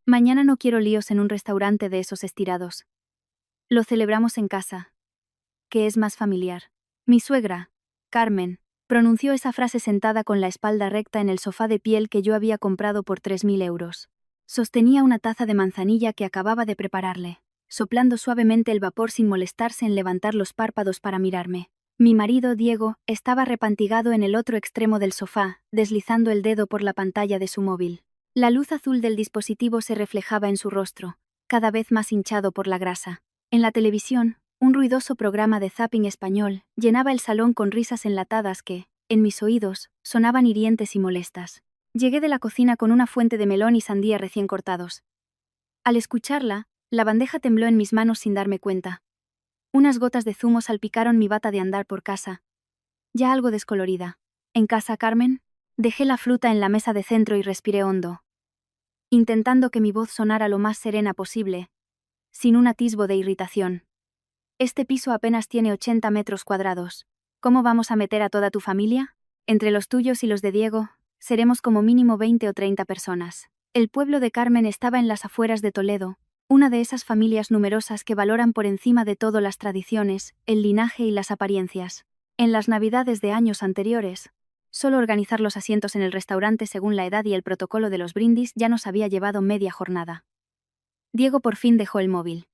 Mañana no quiero líos en un restaurante de esos estirados. Lo celebramos en casa, que es más familiar. Mi suegra, Carmen, pronunció esa frase sentada con la espalda recta en el sofá de piel que yo había comprado por 3.000 euros. Sostenía una taza de manzanilla que acababa de prepararle, soplando suavemente el vapor sin molestarse en levantar los párpados para mirarme. Mi marido, Diego, estaba repantigado en el otro extremo del sofá, deslizando el dedo por la pantalla de su móvil. La luz azul del dispositivo se reflejaba en su rostro, cada vez más hinchado por la grasa. En la televisión, un ruidoso programa de zapping español llenaba el salón con risas enlatadas que, en mis oídos, sonaban hirientes y molestas. Llegué de la cocina con una fuente de melón y sandía recién cortados. Al escucharla, la bandeja tembló en mis manos sin darme cuenta. Unas gotas de zumo salpicaron mi bata de andar por casa, ya algo descolorida. ¿En casa, Carmen? Dejé la fruta en la mesa de centro y respiré hondo, intentando que mi voz sonara lo más serena posible, sin un atisbo de irritación. Este piso apenas tiene 80 metros cuadrados. ¿Cómo vamos a meter a toda tu familia? Entre los tuyos y los de Diego, seremos como mínimo 20 o 30 personas. El pueblo de Carmen estaba en las afueras de Toledo, una de esas familias numerosas que valoran por encima de todo las tradiciones, el linaje y las apariencias. En las navidades de años anteriores, solo organizar los asientos en el restaurante según la edad y el protocolo de los brindis ya nos había llevado media jornada. Diego por fin dejó el móvil.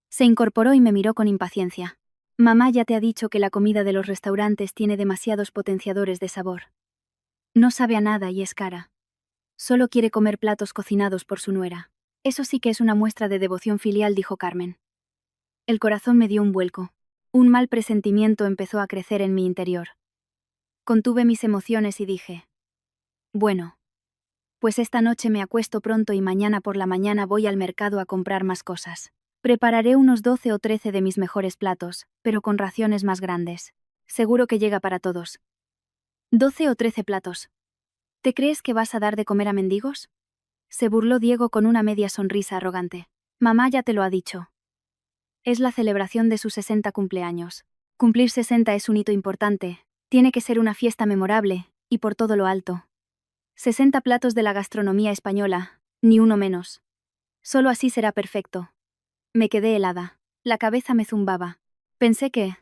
Se incorporó y me miró con impaciencia. Mamá ya te ha dicho que la comida de los restaurantes tiene demasiados potenciadores de sabor. No sabe a nada y es cara. Solo quiere comer platos cocinados por su nuera. Eso sí que es una muestra de devoción filial, dijo Carmen. El corazón me dio un vuelco. Un mal presentimiento empezó a crecer en mi interior. Contuve mis emociones y dije: bueno, pues esta noche me acuesto pronto y mañana por la mañana voy al mercado a comprar más cosas. Prepararé unos 12 o 13 de mis mejores platos, pero con raciones más grandes. Seguro que llega para todos. 12 o 13 platos. ¿Te crees que vas a dar de comer a mendigos? Se burló Diego con una media sonrisa arrogante. Mamá ya te lo ha dicho. Es la celebración de su 60 cumpleaños. Cumplir 60 es un hito importante, tiene que ser una fiesta memorable, y por todo lo alto. 60 platos de la gastronomía española, ni uno menos. Solo así será perfecto. Me quedé helada. La cabeza me zumbaba. Pensé que,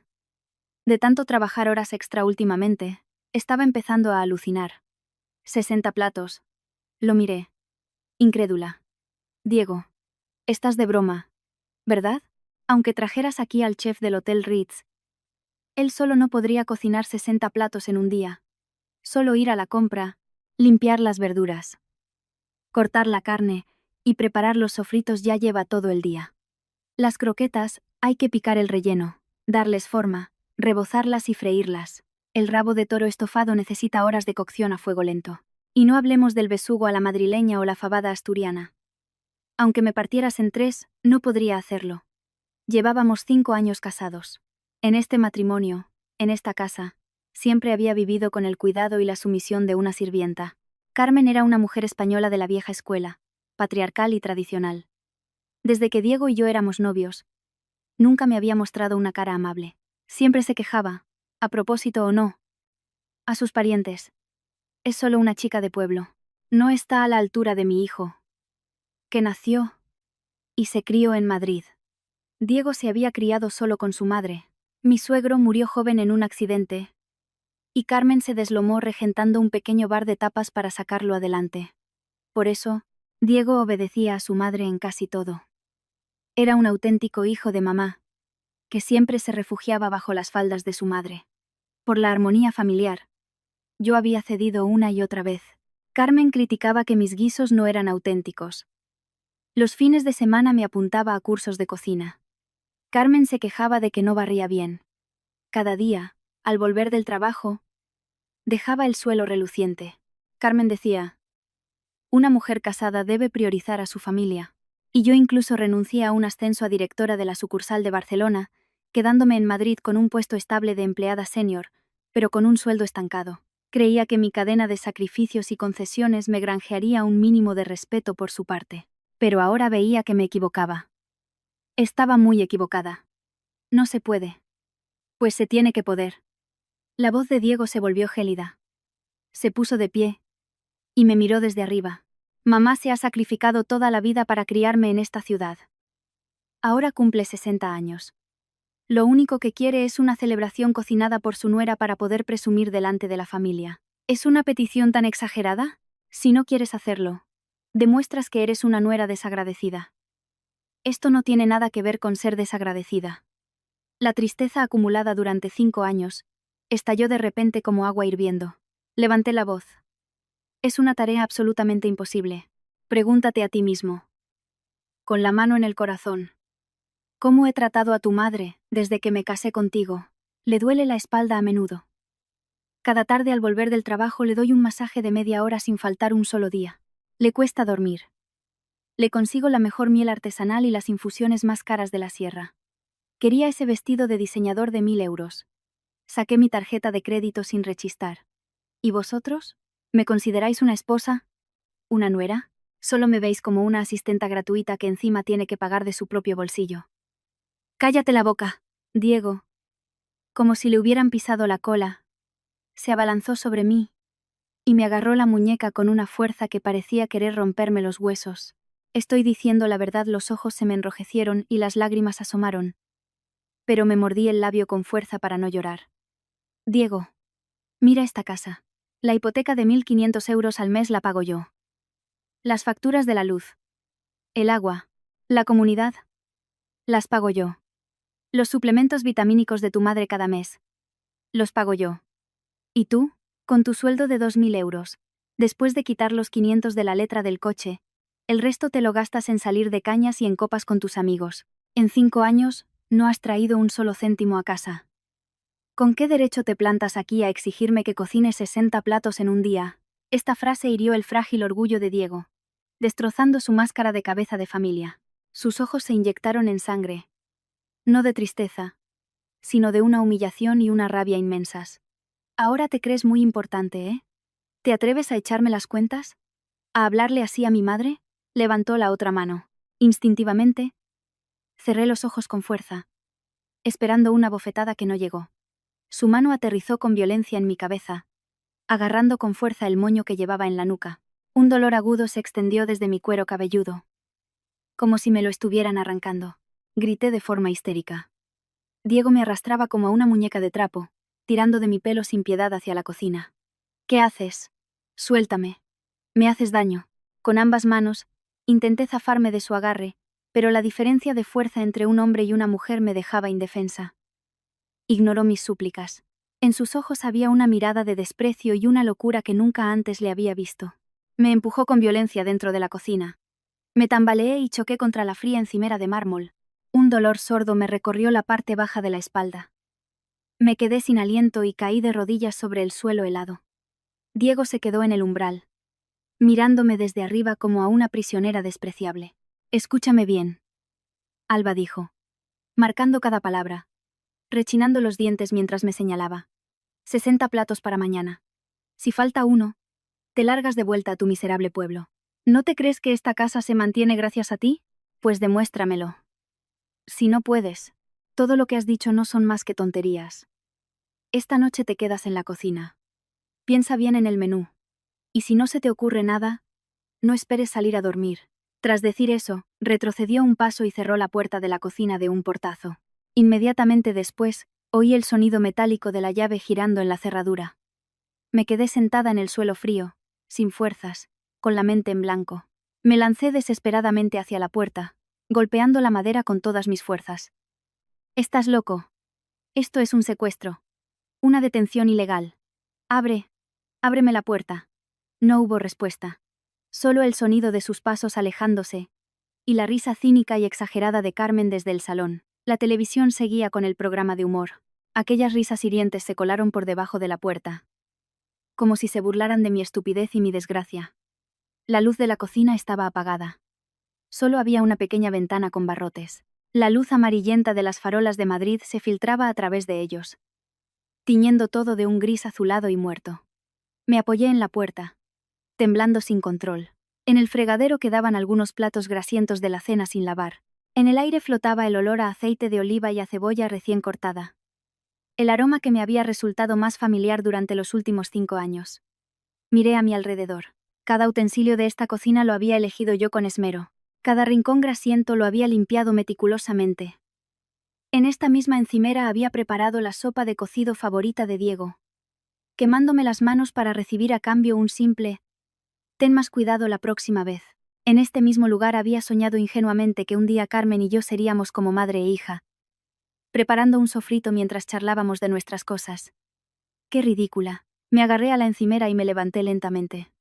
de tanto trabajar horas extra últimamente, estaba empezando a alucinar. 60 platos. Lo miré. Incrédula. Diego, estás de broma, ¿verdad? Aunque trajeras aquí al chef del Hotel Ritz, él solo no podría cocinar 60 platos en un día. Solo ir a la compra, limpiar las verduras, cortar la carne y preparar los sofritos ya lleva todo el día. Las croquetas, hay que picar el relleno, darles forma, rebozarlas y freírlas. El rabo de toro estofado necesita horas de cocción a fuego lento. Y no hablemos del besugo a la madrileña o la fabada asturiana. Aunque me partieras en tres, no podría hacerlo. Llevábamos 5 años casados. En este matrimonio, en esta casa, siempre había vivido con el cuidado y la sumisión de una sirvienta. Carmen era una mujer española de la vieja escuela, patriarcal y tradicional. Desde que Diego y yo éramos novios, nunca me había mostrado una cara amable. Siempre se quejaba, a propósito o no, a sus parientes. Es solo una chica de pueblo. No está a la altura de mi hijo, que nació y se crió en Madrid. Diego se había criado solo con su madre. Mi suegro murió joven en un accidente, y Carmen se deslomó regentando un pequeño bar de tapas para sacarlo adelante. Por eso, Diego obedecía a su madre en casi todo. Era un auténtico hijo de mamá, que siempre se refugiaba bajo las faldas de su madre. Por la armonía familiar, yo había cedido una y otra vez. Carmen criticaba que mis guisos no eran auténticos. Los fines de semana me apuntaba a cursos de cocina. Carmen se quejaba de que no barría bien. Cada día, al volver del trabajo, dejaba el suelo reluciente. Carmen decía: una mujer casada debe priorizar a su familia. Y yo incluso renuncié a un ascenso a directora de la sucursal de Barcelona, quedándome en Madrid con un puesto estable de empleada senior, pero con un sueldo estancado. Creía que mi cadena de sacrificios y concesiones me granjearía un mínimo de respeto por su parte. Pero ahora veía que me equivocaba. Estaba muy equivocada. No se puede. Pues se tiene que poder. La voz de Diego se volvió gélida. Se puso de pie y me miró desde arriba. Mamá se ha sacrificado toda la vida para criarme en esta ciudad. Ahora cumple 60 años. Lo único que quiere es una celebración cocinada por su nuera para poder presumir delante de la familia. ¿Es una petición tan exagerada? Si no quieres hacerlo, demuestras que eres una nuera desagradecida. Esto no tiene nada que ver con ser desagradecida. La tristeza acumulada durante 5 años estalló de repente como agua hirviendo. Levanté la voz. Es una tarea absolutamente imposible. Pregúntate a ti mismo. Con la mano en el corazón. ¿Cómo he tratado a tu madre desde que me casé contigo? Le duele la espalda a menudo. Cada tarde al volver del trabajo le doy un masaje de media hora sin faltar un solo día. Le cuesta dormir. Le consigo la mejor miel artesanal y las infusiones más caras de la sierra. Quería ese vestido de diseñador de 1.000 euros. Saqué mi tarjeta de crédito sin rechistar. ¿Y vosotros? ¿Me consideráis una esposa? ¿Una nuera? Solo me veis como una asistenta gratuita que encima tiene que pagar de su propio bolsillo. Cállate la boca, Diego. Como si le hubieran pisado la cola. Se abalanzó sobre mí y me agarró la muñeca con una fuerza que parecía querer romperme los huesos. Estoy diciendo la verdad, los ojos se me enrojecieron y las lágrimas asomaron. Pero me mordí el labio con fuerza para no llorar. Diego, mira esta casa. La hipoteca de 1.500 euros al mes la pago yo. Las facturas de la luz, el agua, la comunidad, las pago yo. Los suplementos vitamínicos de tu madre cada mes, los pago yo. ¿Y tú? Con tu sueldo de 2.000 euros, después de quitar los 500 de la letra del coche, el resto te lo gastas en salir de cañas y en copas con tus amigos. En 5 años, no has traído un solo céntimo a casa. ¿Con qué derecho te plantas aquí a exigirme que cocine 60 platos en un día? Esta frase hirió el frágil orgullo de Diego, destrozando su máscara de cabeza de familia. Sus ojos se inyectaron en sangre. No de tristeza, sino de una humillación y una rabia inmensas. Ahora te crees muy importante, ¿eh? ¿Te atreves a echarme las cuentas? ¿A hablarle así a mi madre? Levantó la otra mano. Instintivamente, cerré los ojos con fuerza, esperando una bofetada que no llegó. Su mano aterrizó con violencia en mi cabeza, agarrando con fuerza el moño que llevaba en la nuca. Un dolor agudo se extendió desde mi cuero cabelludo, como si me lo estuvieran arrancando. Grité de forma histérica. Diego me arrastraba como a una muñeca de trapo, tirando de mi pelo sin piedad hacia la cocina. ¿Qué haces? Suéltame. Me haces daño. Con ambas manos, intenté zafarme de su agarre, pero la diferencia de fuerza entre un hombre y una mujer me dejaba indefensa. Ignoró mis súplicas. En sus ojos había una mirada de desprecio y una locura que nunca antes le había visto. Me empujó con violencia dentro de la cocina. Me tambaleé y choqué contra la fría encimera de mármol. Un dolor sordo me recorrió la parte baja de la espalda. Me quedé sin aliento y caí de rodillas sobre el suelo helado. Diego se quedó en el umbral, mirándome desde arriba como a una prisionera despreciable. Escúchame bien, Alba dijo, marcando cada palabra, rechinando los dientes mientras me señalaba. 60 platos para mañana. Si falta uno, te largas de vuelta a tu miserable pueblo. ¿No te crees que esta casa se mantiene gracias a ti? Pues demuéstramelo. Si no puedes, todo lo que has dicho no son más que tonterías. Esta noche te quedas en la cocina. Piensa bien en el menú. Y si no se te ocurre nada, no esperes salir a dormir. Tras decir eso, retrocedió un paso y cerró la puerta de la cocina de un portazo. Inmediatamente después, oí el sonido metálico de la llave girando en la cerradura. Me quedé sentada en el suelo frío, sin fuerzas, con la mente en blanco. Me lancé desesperadamente hacia la puerta, golpeando la madera con todas mis fuerzas. «Estás loco. Esto es un secuestro. Una detención ilegal. Ábreme la puerta». No hubo respuesta. Solo el sonido de sus pasos alejándose, y la risa cínica y exagerada de Carmen desde el salón. La televisión seguía con el programa de humor. Aquellas risas hirientes se colaron por debajo de la puerta, como si se burlaran de mi estupidez y mi desgracia. La luz de la cocina estaba apagada. Solo había una pequeña ventana con barrotes. La luz amarillenta de las farolas de Madrid se filtraba a través de ellos, tiñendo todo de un gris azulado y muerto. Me apoyé en la puerta, temblando sin control. En el fregadero quedaban algunos platos grasientos de la cena sin lavar. En el aire flotaba el olor a aceite de oliva y a cebolla recién cortada. El aroma que me había resultado más familiar durante los últimos 5 años. Miré a mi alrededor. Cada utensilio de esta cocina lo había elegido yo con esmero. Cada rincón grasiento lo había limpiado meticulosamente. En esta misma encimera había preparado la sopa de cocido favorita de Diego, quemándome las manos para recibir a cambio un simple «ten más cuidado la próxima vez». En este mismo lugar había soñado ingenuamente que un día Carmen y yo seríamos como madre e hija, preparando un sofrito mientras charlábamos de nuestras cosas. ¡Qué ridícula! Me agarré a la encimera y me levanté lentamente.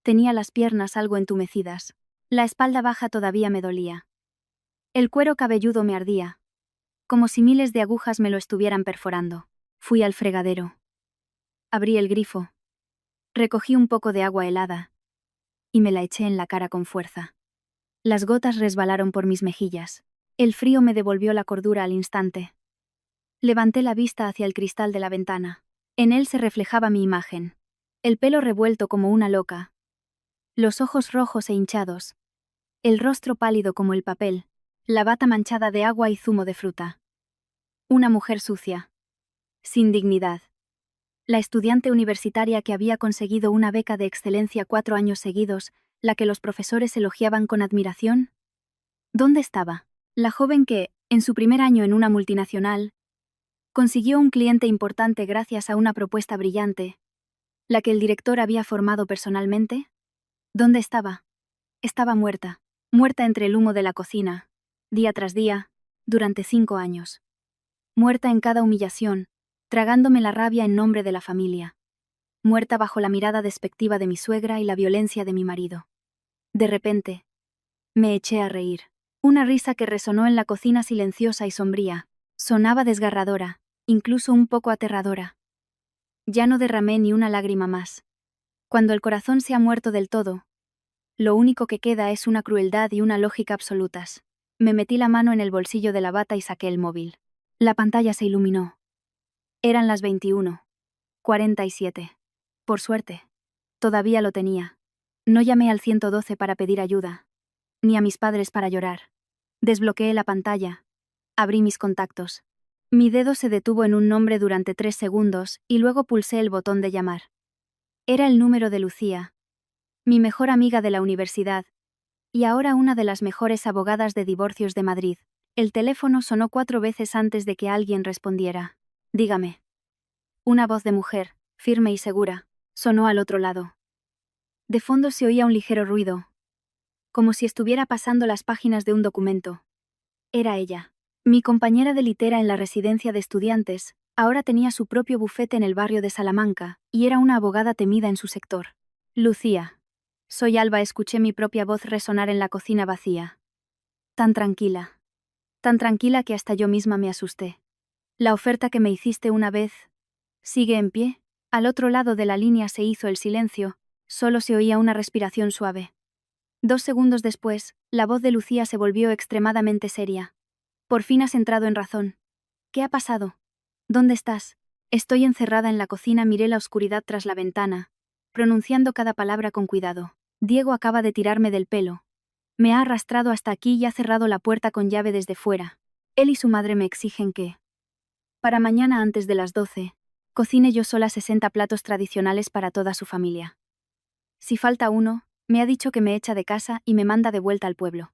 Tenía las piernas algo entumecidas. La espalda baja todavía me dolía. El cuero cabelludo me ardía, como si miles de agujas me lo estuvieran perforando. Fui al fregadero. Abrí el grifo. Recogí un poco de agua helada y me la eché en la cara con fuerza. Las gotas resbalaron por mis mejillas. El frío me devolvió la cordura al instante. Levanté la vista hacia el cristal de la ventana. En él se reflejaba mi imagen. El pelo revuelto como una loca. Los ojos rojos e hinchados. El rostro pálido como el papel. La bata manchada de agua y zumo de fruta. Una mujer sucia. Sin dignidad. La estudiante universitaria que había conseguido una beca de excelencia 4 años seguidos, la que los profesores elogiaban con admiración. ¿Dónde estaba? La joven que, en su primer año en una multinacional, consiguió un cliente importante gracias a una propuesta brillante, la que el director había formado personalmente. ¿Dónde estaba? Estaba muerta, muerta entre el humo de la cocina, día tras día, durante 5 años. Muerta en cada humillación, tragándome la rabia en nombre de la familia. Muerta bajo la mirada despectiva de mi suegra y la violencia de mi marido. De repente, me eché a reír. Una risa que resonó en la cocina silenciosa y sombría. Sonaba desgarradora, incluso un poco aterradora. Ya no derramé ni una lágrima más. Cuando el corazón se ha muerto del todo, lo único que queda es una crueldad y una lógica absolutas. Me metí la mano en el bolsillo de la bata y saqué el móvil. La pantalla se iluminó. Eran las 21:47. Por suerte. Todavía lo tenía. No llamé al 112 para pedir ayuda, ni a mis padres para llorar. Desbloqueé la pantalla. Abrí mis contactos. Mi dedo se detuvo en un nombre durante 3 segundos y luego pulsé el botón de llamar. Era el número de Lucía, mi mejor amiga de la universidad, y ahora una de las mejores abogadas de divorcios de Madrid. El teléfono sonó 4 veces antes de que alguien respondiera. Dígame. Una voz de mujer, firme y segura, sonó al otro lado. De fondo se oía un ligero ruido, como si estuviera pasando las páginas de un documento. Era ella. Mi compañera de litera en la residencia de estudiantes, ahora tenía su propio bufete en el barrio de Salamanca, y era una abogada temida en su sector. Lucía. Soy Alba, escuché mi propia voz resonar en la cocina vacía. Tan tranquila que hasta yo misma me asusté. La oferta que me hiciste una vez, ¿sigue en pie? Al otro lado de la línea se hizo el silencio, solo se oía una respiración suave. 2 segundos después, la voz de Lucía se volvió extremadamente seria. Por fin has entrado en razón. ¿Qué ha pasado? ¿Dónde estás? Estoy encerrada en la cocina, miré la oscuridad tras la ventana, pronunciando cada palabra con cuidado. Diego acaba de tirarme del pelo. Me ha arrastrado hasta aquí y ha cerrado la puerta con llave desde fuera. Él y su madre me exigen que, para mañana antes de las 12, cocine yo sola 60 platos tradicionales para toda su familia. Si falta uno, me ha dicho que me echa de casa y me manda de vuelta al pueblo.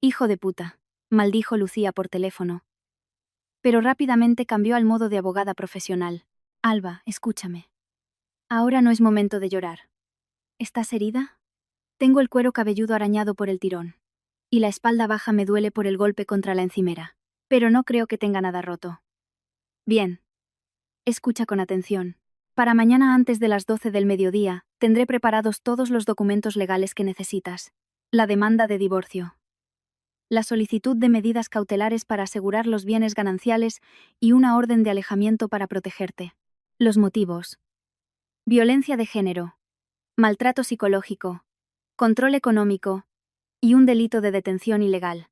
Hijo de puta, maldijo Lucía por teléfono. Pero rápidamente cambió al modo de abogada profesional. Alba, escúchame. Ahora no es momento de llorar. ¿Estás herida? Tengo el cuero cabelludo arañado por el tirón. Y la espalda baja me duele por el golpe contra la encimera. Pero no creo que tenga nada roto. Bien. Escucha con atención. Para mañana antes de las 12 del mediodía, tendré preparados todos los documentos legales que necesitas. La demanda de divorcio. La solicitud de medidas cautelares para asegurar los bienes gananciales y una orden de alejamiento para protegerte. Los motivos. Violencia de género. Maltrato psicológico. Control económico. Y un delito de detención ilegal.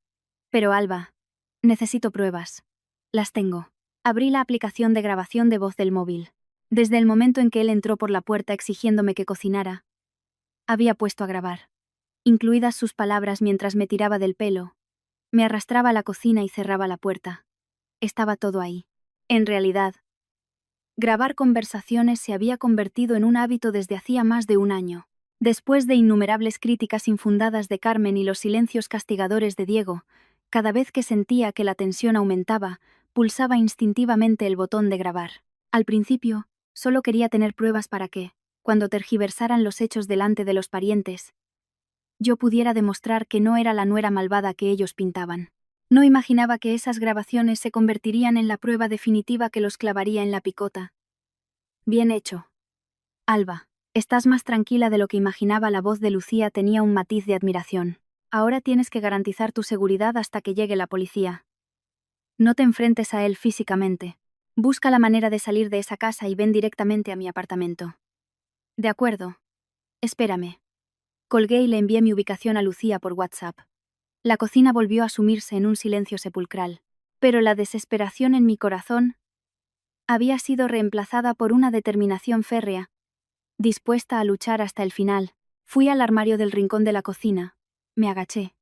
Pero Alba, necesito pruebas. Las tengo. Abrí la aplicación de grabación de voz del móvil. Desde el momento en que él entró por la puerta exigiéndome que cocinara, había puesto a grabar. Incluidas sus palabras mientras me tiraba del pelo. Me arrastraba a la cocina y cerraba la puerta. Estaba todo ahí. En realidad, grabar conversaciones se había convertido en un hábito desde hacía más de un año. Después de innumerables críticas infundadas de Carmen y los silencios castigadores de Diego, cada vez que sentía que la tensión aumentaba, pulsaba instintivamente el botón de grabar. Al principio, solo quería tener pruebas para que, cuando tergiversaran los hechos delante de los parientes, yo pudiera demostrar que no era la nuera malvada que ellos pintaban. No imaginaba que esas grabaciones se convertirían en la prueba definitiva que los clavaría en la picota. Bien hecho. Alba, estás más tranquila de lo que imaginaba. La voz de Lucía tenía un matiz de admiración. Ahora tienes que garantizar tu seguridad hasta que llegue la policía. No te enfrentes a él físicamente. Busca la manera de salir de esa casa y ven directamente a mi apartamento. De acuerdo. Espérame. Colgué y le envié mi ubicación a Lucía por WhatsApp. La cocina volvió a sumirse en un silencio sepulcral, pero la desesperación en mi corazón había sido reemplazada por una determinación férrea, dispuesta a luchar hasta el final. Fui al armario del rincón de la cocina, me agaché.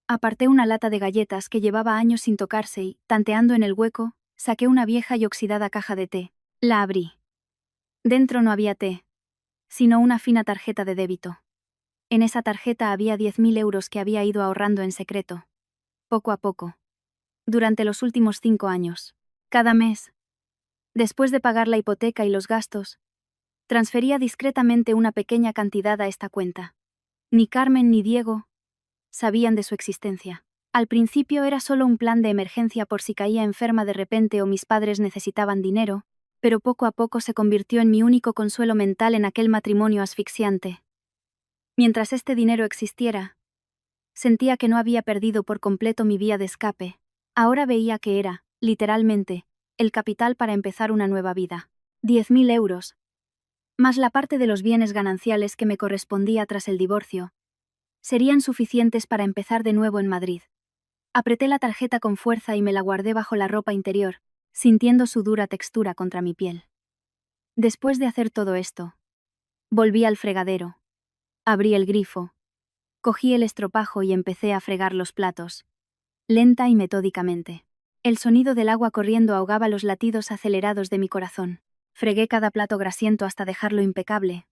Aparté una lata de galletas que llevaba años sin tocarse y, tanteando en el hueco, saqué una vieja y oxidada caja de té. La abrí. Dentro no había té, sino una fina tarjeta de débito. En esa tarjeta había 10.000 euros que había ido ahorrando en secreto. Poco a poco. Durante los últimos 5 años. Cada mes. Después de pagar la hipoteca y los gastos, transfería discretamente una pequeña cantidad a esta cuenta. Ni Carmen ni Diego sabían de su existencia. Al principio era solo un plan de emergencia por si caía enferma de repente o mis padres necesitaban dinero, pero poco a poco se convirtió en mi único consuelo mental en aquel matrimonio asfixiante. Mientras este dinero existiera, sentía que no había perdido por completo mi vía de escape. Ahora veía que era, literalmente, el capital para empezar una nueva vida. 10.000 euros. Más la parte de los bienes gananciales que me correspondía tras el divorcio, serían suficientes para empezar de nuevo en Madrid. Apreté la tarjeta con fuerza y me la guardé bajo la ropa interior, sintiendo su dura textura contra mi piel. Después de hacer todo esto, volví al fregadero. Abrí el grifo. Cogí el estropajo y empecé a fregar los platos, lenta y metódicamente. El sonido del agua corriendo ahogaba los latidos acelerados de mi corazón. Fregué cada plato grasiento hasta dejarlo impecable,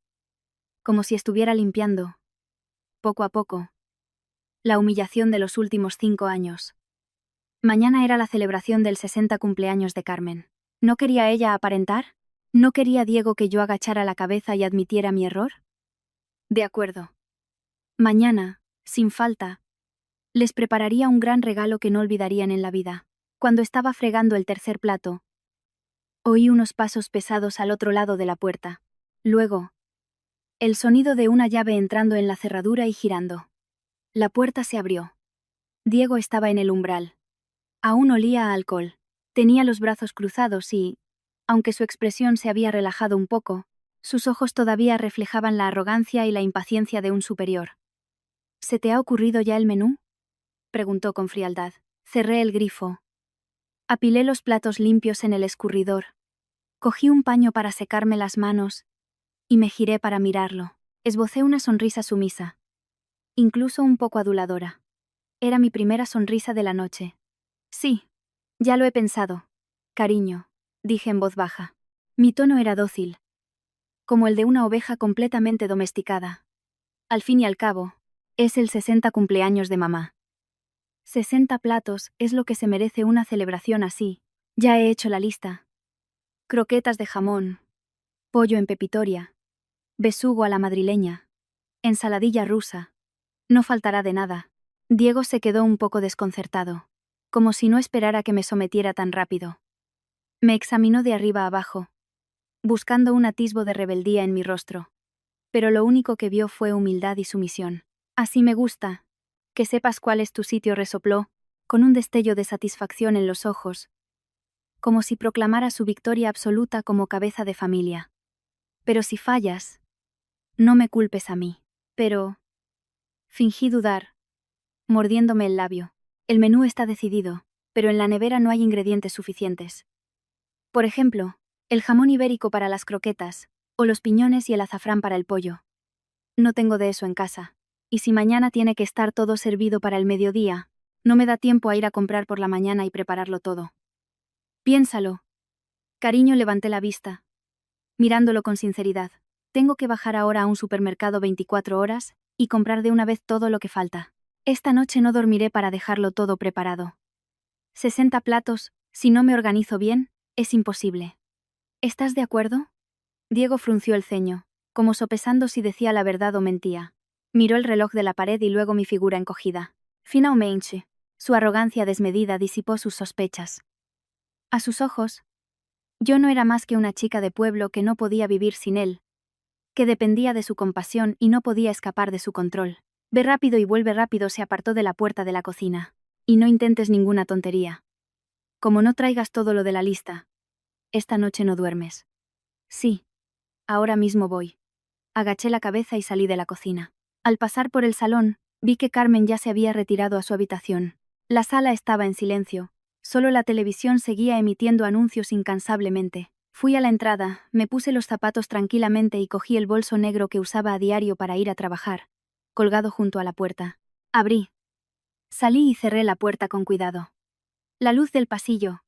como si estuviera limpiando, poco a poco, la humillación de los últimos 5 años. Mañana era la celebración del 60 cumpleaños de Carmen. ¿No quería ella aparentar? ¿No quería Diego que yo agachara la cabeza y admitiera mi error? De acuerdo. Mañana, sin falta, les prepararía un gran regalo que no olvidarían en la vida. Cuando estaba fregando el tercer plato, oí unos pasos pesados al otro lado de la puerta. Luego, el sonido de una llave entrando en la cerradura y girando. La puerta se abrió. Diego estaba en el umbral. Aún olía a alcohol. Tenía los brazos cruzados y, aunque su expresión se había relajado un poco, sus ojos todavía reflejaban la arrogancia y la impaciencia de un superior. ¿Se te ha ocurrido ya el menú?, preguntó con frialdad. Cerré el grifo. Apilé los platos limpios en el escurridor. Cogí un paño para secarme las manos y me giré para mirarlo. Esbocé una sonrisa sumisa, incluso un poco aduladora. Era mi primera sonrisa de la noche. Sí, ya lo he pensado, cariño, dije en voz baja. Mi tono era dócil, como el de una oveja completamente domesticada. Al fin y al cabo, es el 60 cumpleaños de mamá. 60 platos es lo que se merece una celebración así. Ya he hecho la lista. Croquetas de jamón, pollo en pepitoria, besugo a la madrileña, ensaladilla rusa. No faltará de nada. Diego se quedó un poco desconcertado, como si no esperara que me sometiera tan rápido. Me examinó de arriba a abajo, buscando un atisbo de rebeldía en mi rostro. Pero lo único que vio fue humildad y sumisión. Así me gusta. Que sepas cuál es tu sitio, resopló, con un destello de satisfacción en los ojos, como si proclamara su victoria absoluta como cabeza de familia. Pero si fallas, no me culpes a mí. Pero... fingí dudar, mordiéndome el labio. El menú está decidido, pero en la nevera no hay ingredientes suficientes. Por ejemplo, el jamón ibérico para las croquetas, o los piñones y el azafrán para el pollo. No tengo de eso en casa. Y si mañana tiene que estar todo servido para el mediodía, no me da tiempo a ir a comprar por la mañana y prepararlo todo. Piénsalo. Cariño, levanté la vista, mirándolo con sinceridad. Tengo que bajar ahora a un supermercado 24 horas y comprar de una vez todo lo que falta. Esta noche no dormiré para dejarlo todo preparado. 60 platos, si no me organizo bien, es imposible. ¿Estás de acuerdo? Diego frunció el ceño, como sopesando si decía la verdad o mentía. Miró el reloj de la pared y luego mi figura encogida. Finalmente, su arrogancia desmedida disipó sus sospechas. A sus ojos, yo no era más que una chica de pueblo que no podía vivir sin él, que dependía de su compasión y no podía escapar de su control. Ve rápido y vuelve rápido, se apartó de la puerta de la cocina. Y no intentes ninguna tontería. Como no traigas todo lo de la lista, esta noche no duermes. Sí. Ahora mismo voy. Agaché la cabeza y salí de la cocina. Al pasar por el salón, vi que Carmen ya se había retirado a su habitación. La sala estaba en silencio. Solo la televisión seguía emitiendo anuncios incansablemente. Fui a la entrada, me puse los zapatos tranquilamente y cogí el bolso negro que usaba a diario para ir a trabajar, colgado junto a la puerta. Abrí. Salí y cerré la puerta con cuidado. La luz del pasillo,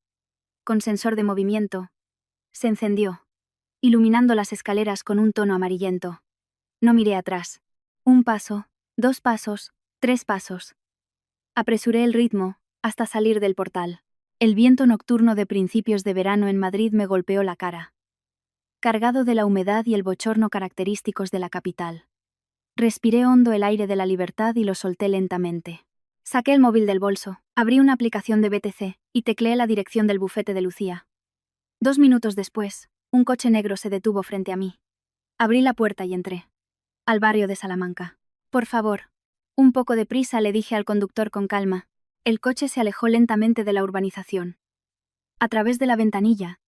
con sensor de movimiento, se encendió, iluminando las escaleras con un tono amarillento. No miré atrás. 1 paso, 2 pasos, 3 pasos. Apresuré el ritmo, hasta salir del portal. El viento nocturno de principios de verano en Madrid me golpeó la cara, cargado de la humedad y el bochorno característicos de la capital. Respiré hondo el aire de la libertad y lo solté lentamente. Saqué el móvil del bolso, abrí una aplicación de BTC y tecleé la dirección del bufete de Lucía. 2 minutos después, un coche negro se detuvo frente a mí. Abrí la puerta y entré. Al barrio de Salamanca. Por favor. Un poco de prisa, le dije al conductor con calma. El coche se alejó lentamente de la urbanización. A través de la ventanilla,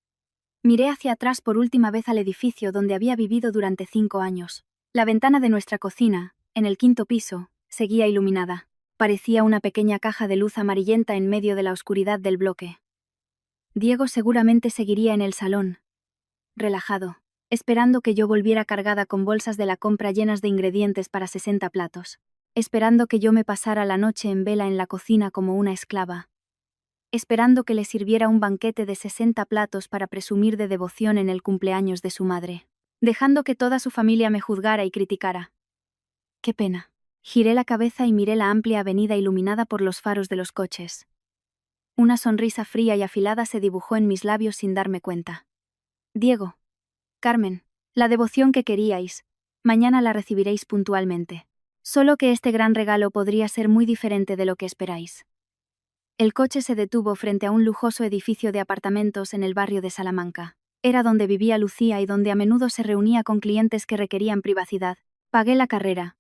miré hacia atrás por última vez al edificio donde había vivido durante 5 años. La ventana de nuestra cocina, en el 5.º piso, seguía iluminada. Parecía una pequeña caja de luz amarillenta en medio de la oscuridad del bloque. Diego seguramente seguiría en el salón, relajado, esperando que yo volviera cargada con bolsas de la compra llenas de ingredientes para 60 platos, esperando que yo me pasara la noche en vela en la cocina como una esclava, esperando que le sirviera un banquete de 60 platos para presumir de devoción en el cumpleaños de su madre, dejando que toda su familia me juzgara y criticara. Qué pena. Giré la cabeza y miré la amplia avenida iluminada por los faros de los coches. Una sonrisa fría y afilada se dibujó en mis labios sin darme cuenta. Diego. Carmen, la devoción que queríais, mañana la recibiréis puntualmente. Solo que este gran regalo podría ser muy diferente de lo que esperáis. El coche se detuvo frente a un lujoso edificio de apartamentos en el barrio de Salamanca. Era donde vivía Lucía y donde a menudo se reunía con clientes que requerían privacidad. Pagué la carrera.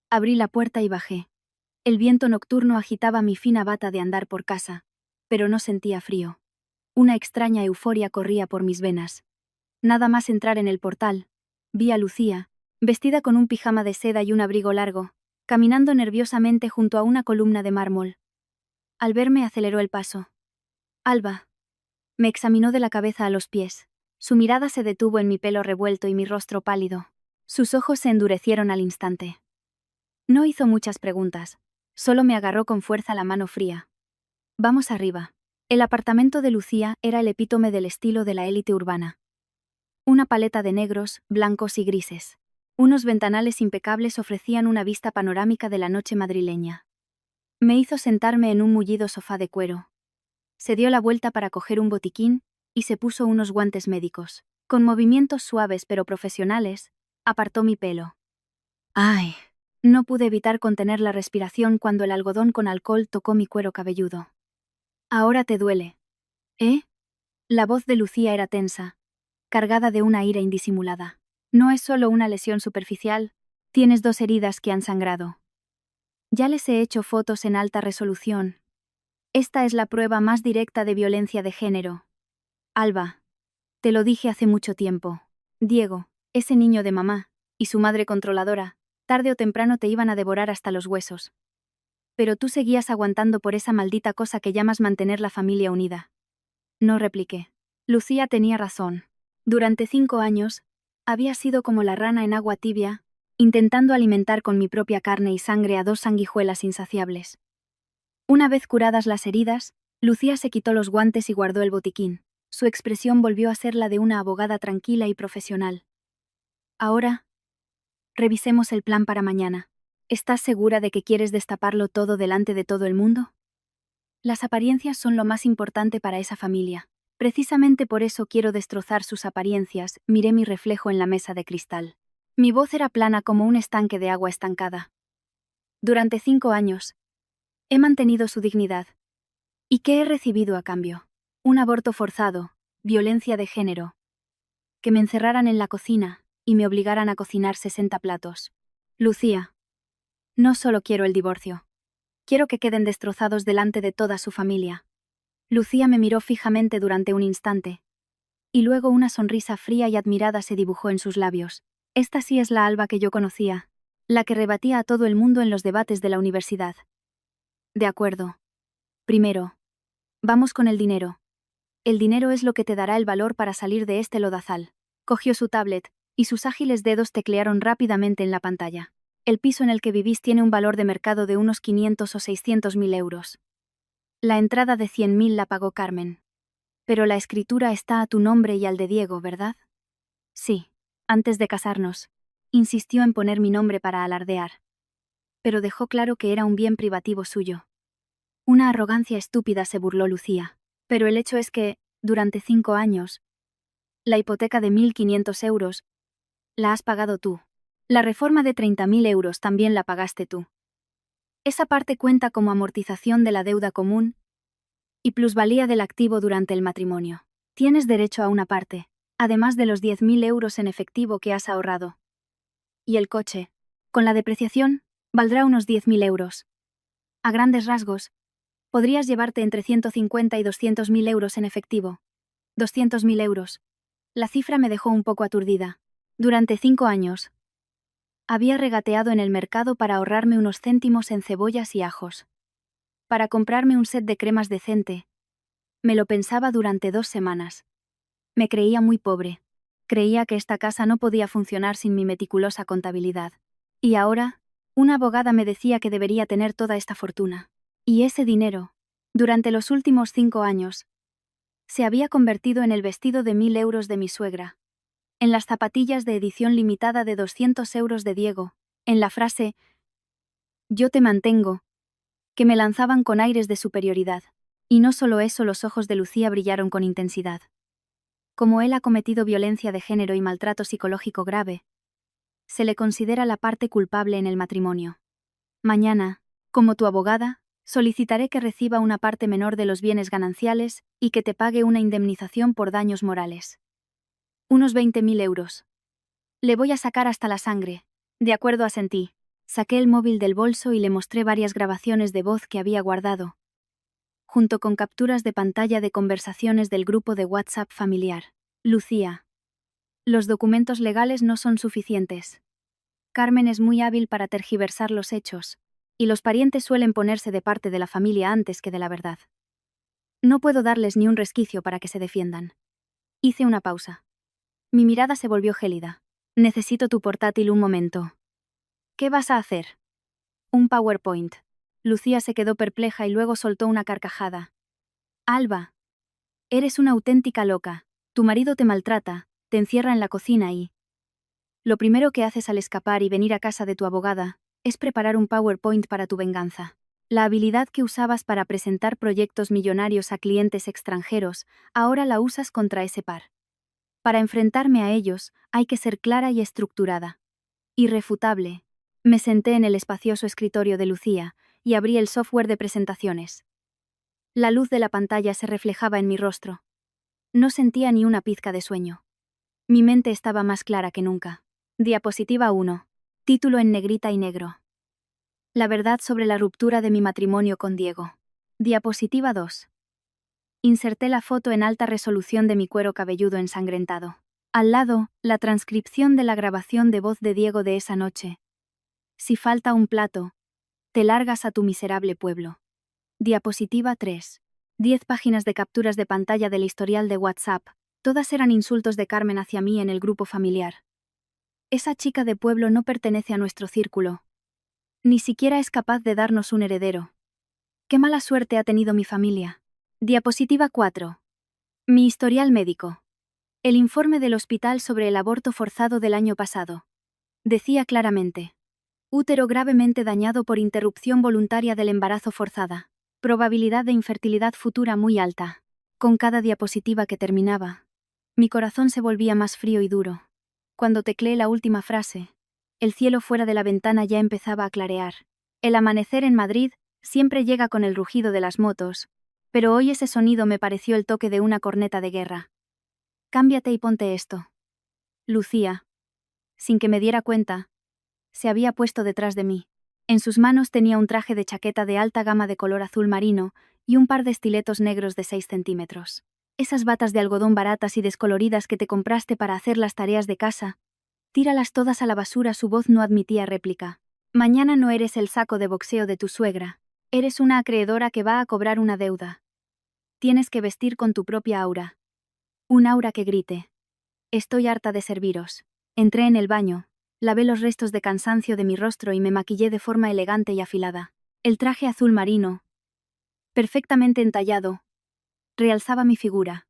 Abrí la puerta y bajé. El viento nocturno agitaba mi fina bata de andar por casa, pero no sentía frío. Una extraña euforia corría por mis venas. Nada más entrar en el portal, vi a Lucía, vestida con un pijama de seda y un abrigo largo, caminando nerviosamente junto a una columna de mármol. Al verme aceleró el paso. Alba. Me examinó de la cabeza a los pies. Su mirada se detuvo en mi pelo revuelto y mi rostro pálido. Sus ojos se endurecieron al instante. No hizo muchas preguntas, solo me agarró con fuerza la mano fría. Vamos arriba. El apartamento de Lucía era el epítome del estilo de la élite urbana. Una paleta de negros, blancos y grises. Unos ventanales impecables ofrecían una vista panorámica de la noche madrileña. Me hizo sentarme en un mullido sofá de cuero. Se dio la vuelta para coger un botiquín y se puso unos guantes médicos. Con movimientos suaves pero profesionales, apartó mi pelo. ¡Ay! No pude evitar contener la respiración cuando el algodón con alcohol tocó mi cuero cabelludo. Ahora te duele. ¿Eh? La voz de Lucía era tensa, cargada de una ira indisimulada. No es solo una lesión superficial, tienes 2 heridas que han sangrado. Ya les he hecho fotos en alta resolución. Esta es la prueba más directa de violencia de género. Alba. Te lo dije hace mucho tiempo. Diego, ese niño de mamá, y su madre controladora, tarde o temprano te iban a devorar hasta los huesos. Pero tú seguías aguantando por esa maldita cosa que llamas mantener la familia unida. No repliqué. Lucía tenía razón. Durante 5 años, había sido como la rana en agua tibia, intentando alimentar con mi propia carne y sangre a 2 sanguijuelas insaciables. Una vez curadas las heridas, Lucía se quitó los guantes y guardó el botiquín. Su expresión volvió a ser la de una abogada tranquila y profesional. Ahora, revisemos el plan para mañana. ¿Estás segura de que quieres destaparlo todo delante de todo el mundo? Las apariencias son lo más importante para esa familia. Precisamente por eso quiero destrozar sus apariencias. Miré mi reflejo en la mesa de cristal. Mi voz era plana como un estanque de agua estancada. Durante 5 años, he mantenido su dignidad. ¿Y qué he recibido a cambio? Un aborto forzado, violencia de género, que me encerraran en la cocina y me obligaran a cocinar 60 platos. Lucía, no solo quiero el divorcio. Quiero que queden destrozados delante de toda su familia. Lucía me miró fijamente durante un instante, y luego una sonrisa fría y admirada se dibujó en sus labios. Esta sí es la Alba que yo conocía, la que rebatía a todo el mundo en los debates de la universidad. De acuerdo. Primero, vamos con el dinero. El dinero es lo que te dará el valor para salir de este lodazal. Cogió su tablet, y sus ágiles dedos teclearon rápidamente en la pantalla. El piso en el que vivís tiene un valor de mercado de unos 500 o 600.000 euros. La entrada de 100.000 la pagó Carmen. Pero la escritura está a tu nombre y al de Diego, ¿verdad? Sí. Antes de casarnos, insistió en poner mi nombre para alardear. Pero dejó claro que era un bien privativo suyo. Una arrogancia estúpida, se burló Lucía. Pero el hecho es que, durante 5 años, la hipoteca de 1.500 euros la has pagado tú. La reforma de 30.000 euros también la pagaste tú. Esa parte cuenta como amortización de la deuda común y plusvalía del activo durante el matrimonio. Tienes derecho a una parte, además de los 10.000 euros en efectivo que has ahorrado. Y el coche, con la depreciación, valdrá unos 10.000 euros. A grandes rasgos, podrías llevarte entre 150 y 200.000 euros en efectivo. 200.000 euros. La cifra me dejó un poco aturdida. Durante 5 años, había regateado en el mercado para ahorrarme unos céntimos en cebollas y ajos. Para comprarme un set de cremas decente. Me lo pensaba durante 2 semanas. Me creía muy pobre. Creía que esta casa no podía funcionar sin mi meticulosa contabilidad. Y ahora, una abogada me decía que debería tener toda esta fortuna. Y ese dinero, durante los últimos 5 años, se había convertido en el vestido de 1.000 euros de mi suegra, en las zapatillas de edición limitada de 200 euros de Diego, en la frase «Yo te mantengo», que me lanzaban con aires de superioridad. Y no solo eso, los ojos de Lucía brillaron con intensidad. Como él ha cometido violencia de género y maltrato psicológico grave, se le considera la parte culpable en el matrimonio. Mañana, como tu abogada, solicitaré que reciba una parte menor de los bienes gananciales y que te pague una indemnización por daños morales. Unos 20.000 euros. Le voy a sacar hasta la sangre. De acuerdo, asentí. Saqué el móvil del bolso y le mostré varias grabaciones de voz que había guardado, junto con capturas de pantalla de conversaciones del grupo de WhatsApp familiar. Lucía. Los documentos legales no son suficientes. Carmen es muy hábil para tergiversar los hechos, y los parientes suelen ponerse de parte de la familia antes que de la verdad. No puedo darles ni un resquicio para que se defiendan. Hice una pausa. Mi mirada se volvió gélida. Necesito tu portátil un momento. ¿Qué vas a hacer? Un PowerPoint. Lucía se quedó perpleja y luego soltó una carcajada. Alba. Eres una auténtica loca. Tu marido te maltrata, te encierra en la cocina y... Lo primero que haces al escapar y venir a casa de tu abogada es preparar un PowerPoint para tu venganza. La habilidad que usabas para presentar proyectos millonarios a clientes extranjeros, ahora la usas contra ese par. Para enfrentarme a ellos, hay que ser clara y estructurada. Irrefutable. Me senté en el espacioso escritorio de Lucía y abrí el software de presentaciones. La luz de la pantalla se reflejaba en mi rostro. No sentía ni una pizca de sueño. Mi mente estaba más clara que nunca. Diapositiva 1. Título en negrita y negro. La verdad sobre la ruptura de mi matrimonio con Diego. Diapositiva 2. Inserté la foto en alta resolución de mi cuero cabelludo ensangrentado. Al lado, la transcripción de la grabación de voz de Diego de esa noche. Si falta un plato, te largas a tu miserable pueblo. Diapositiva 3. 10 páginas de capturas de pantalla del historial de WhatsApp. Todas eran insultos de Carmen hacia mí en el grupo familiar. Esa chica de pueblo no pertenece a nuestro círculo. Ni siquiera es capaz de darnos un heredero. Qué mala suerte ha tenido mi familia. Diapositiva 4. Mi historial médico. El informe del hospital sobre el aborto forzado del año pasado. Decía claramente: útero gravemente dañado por interrupción voluntaria del embarazo forzada. Probabilidad de infertilidad futura muy alta. Con cada diapositiva que terminaba, mi corazón se volvía más frío y duro. Cuando tecleé la última frase, el cielo fuera de la ventana ya empezaba a clarear. El amanecer en Madrid siempre llega con el rugido de las motos, pero hoy ese sonido me pareció el toque de una corneta de guerra. Cámbiate y ponte esto. Lucía, sin que me diera cuenta, se había puesto detrás de mí. En sus manos tenía un traje de chaqueta de alta gama de color azul marino y un par de estiletos negros de 6 centímetros. Esas batas de algodón baratas y descoloridas que te compraste para hacer las tareas de casa, tíralas todas a la basura. Su voz no admitía réplica. Mañana no eres el saco de boxeo de tu suegra. Eres una acreedora que va a cobrar una deuda. Tienes que vestir con tu propia aura. Un aura que grite: estoy harta de serviros. Entré en el baño, lavé los restos de cansancio de mi rostro y me maquillé de forma elegante y afilada. El traje azul marino, perfectamente entallado, realzaba mi figura,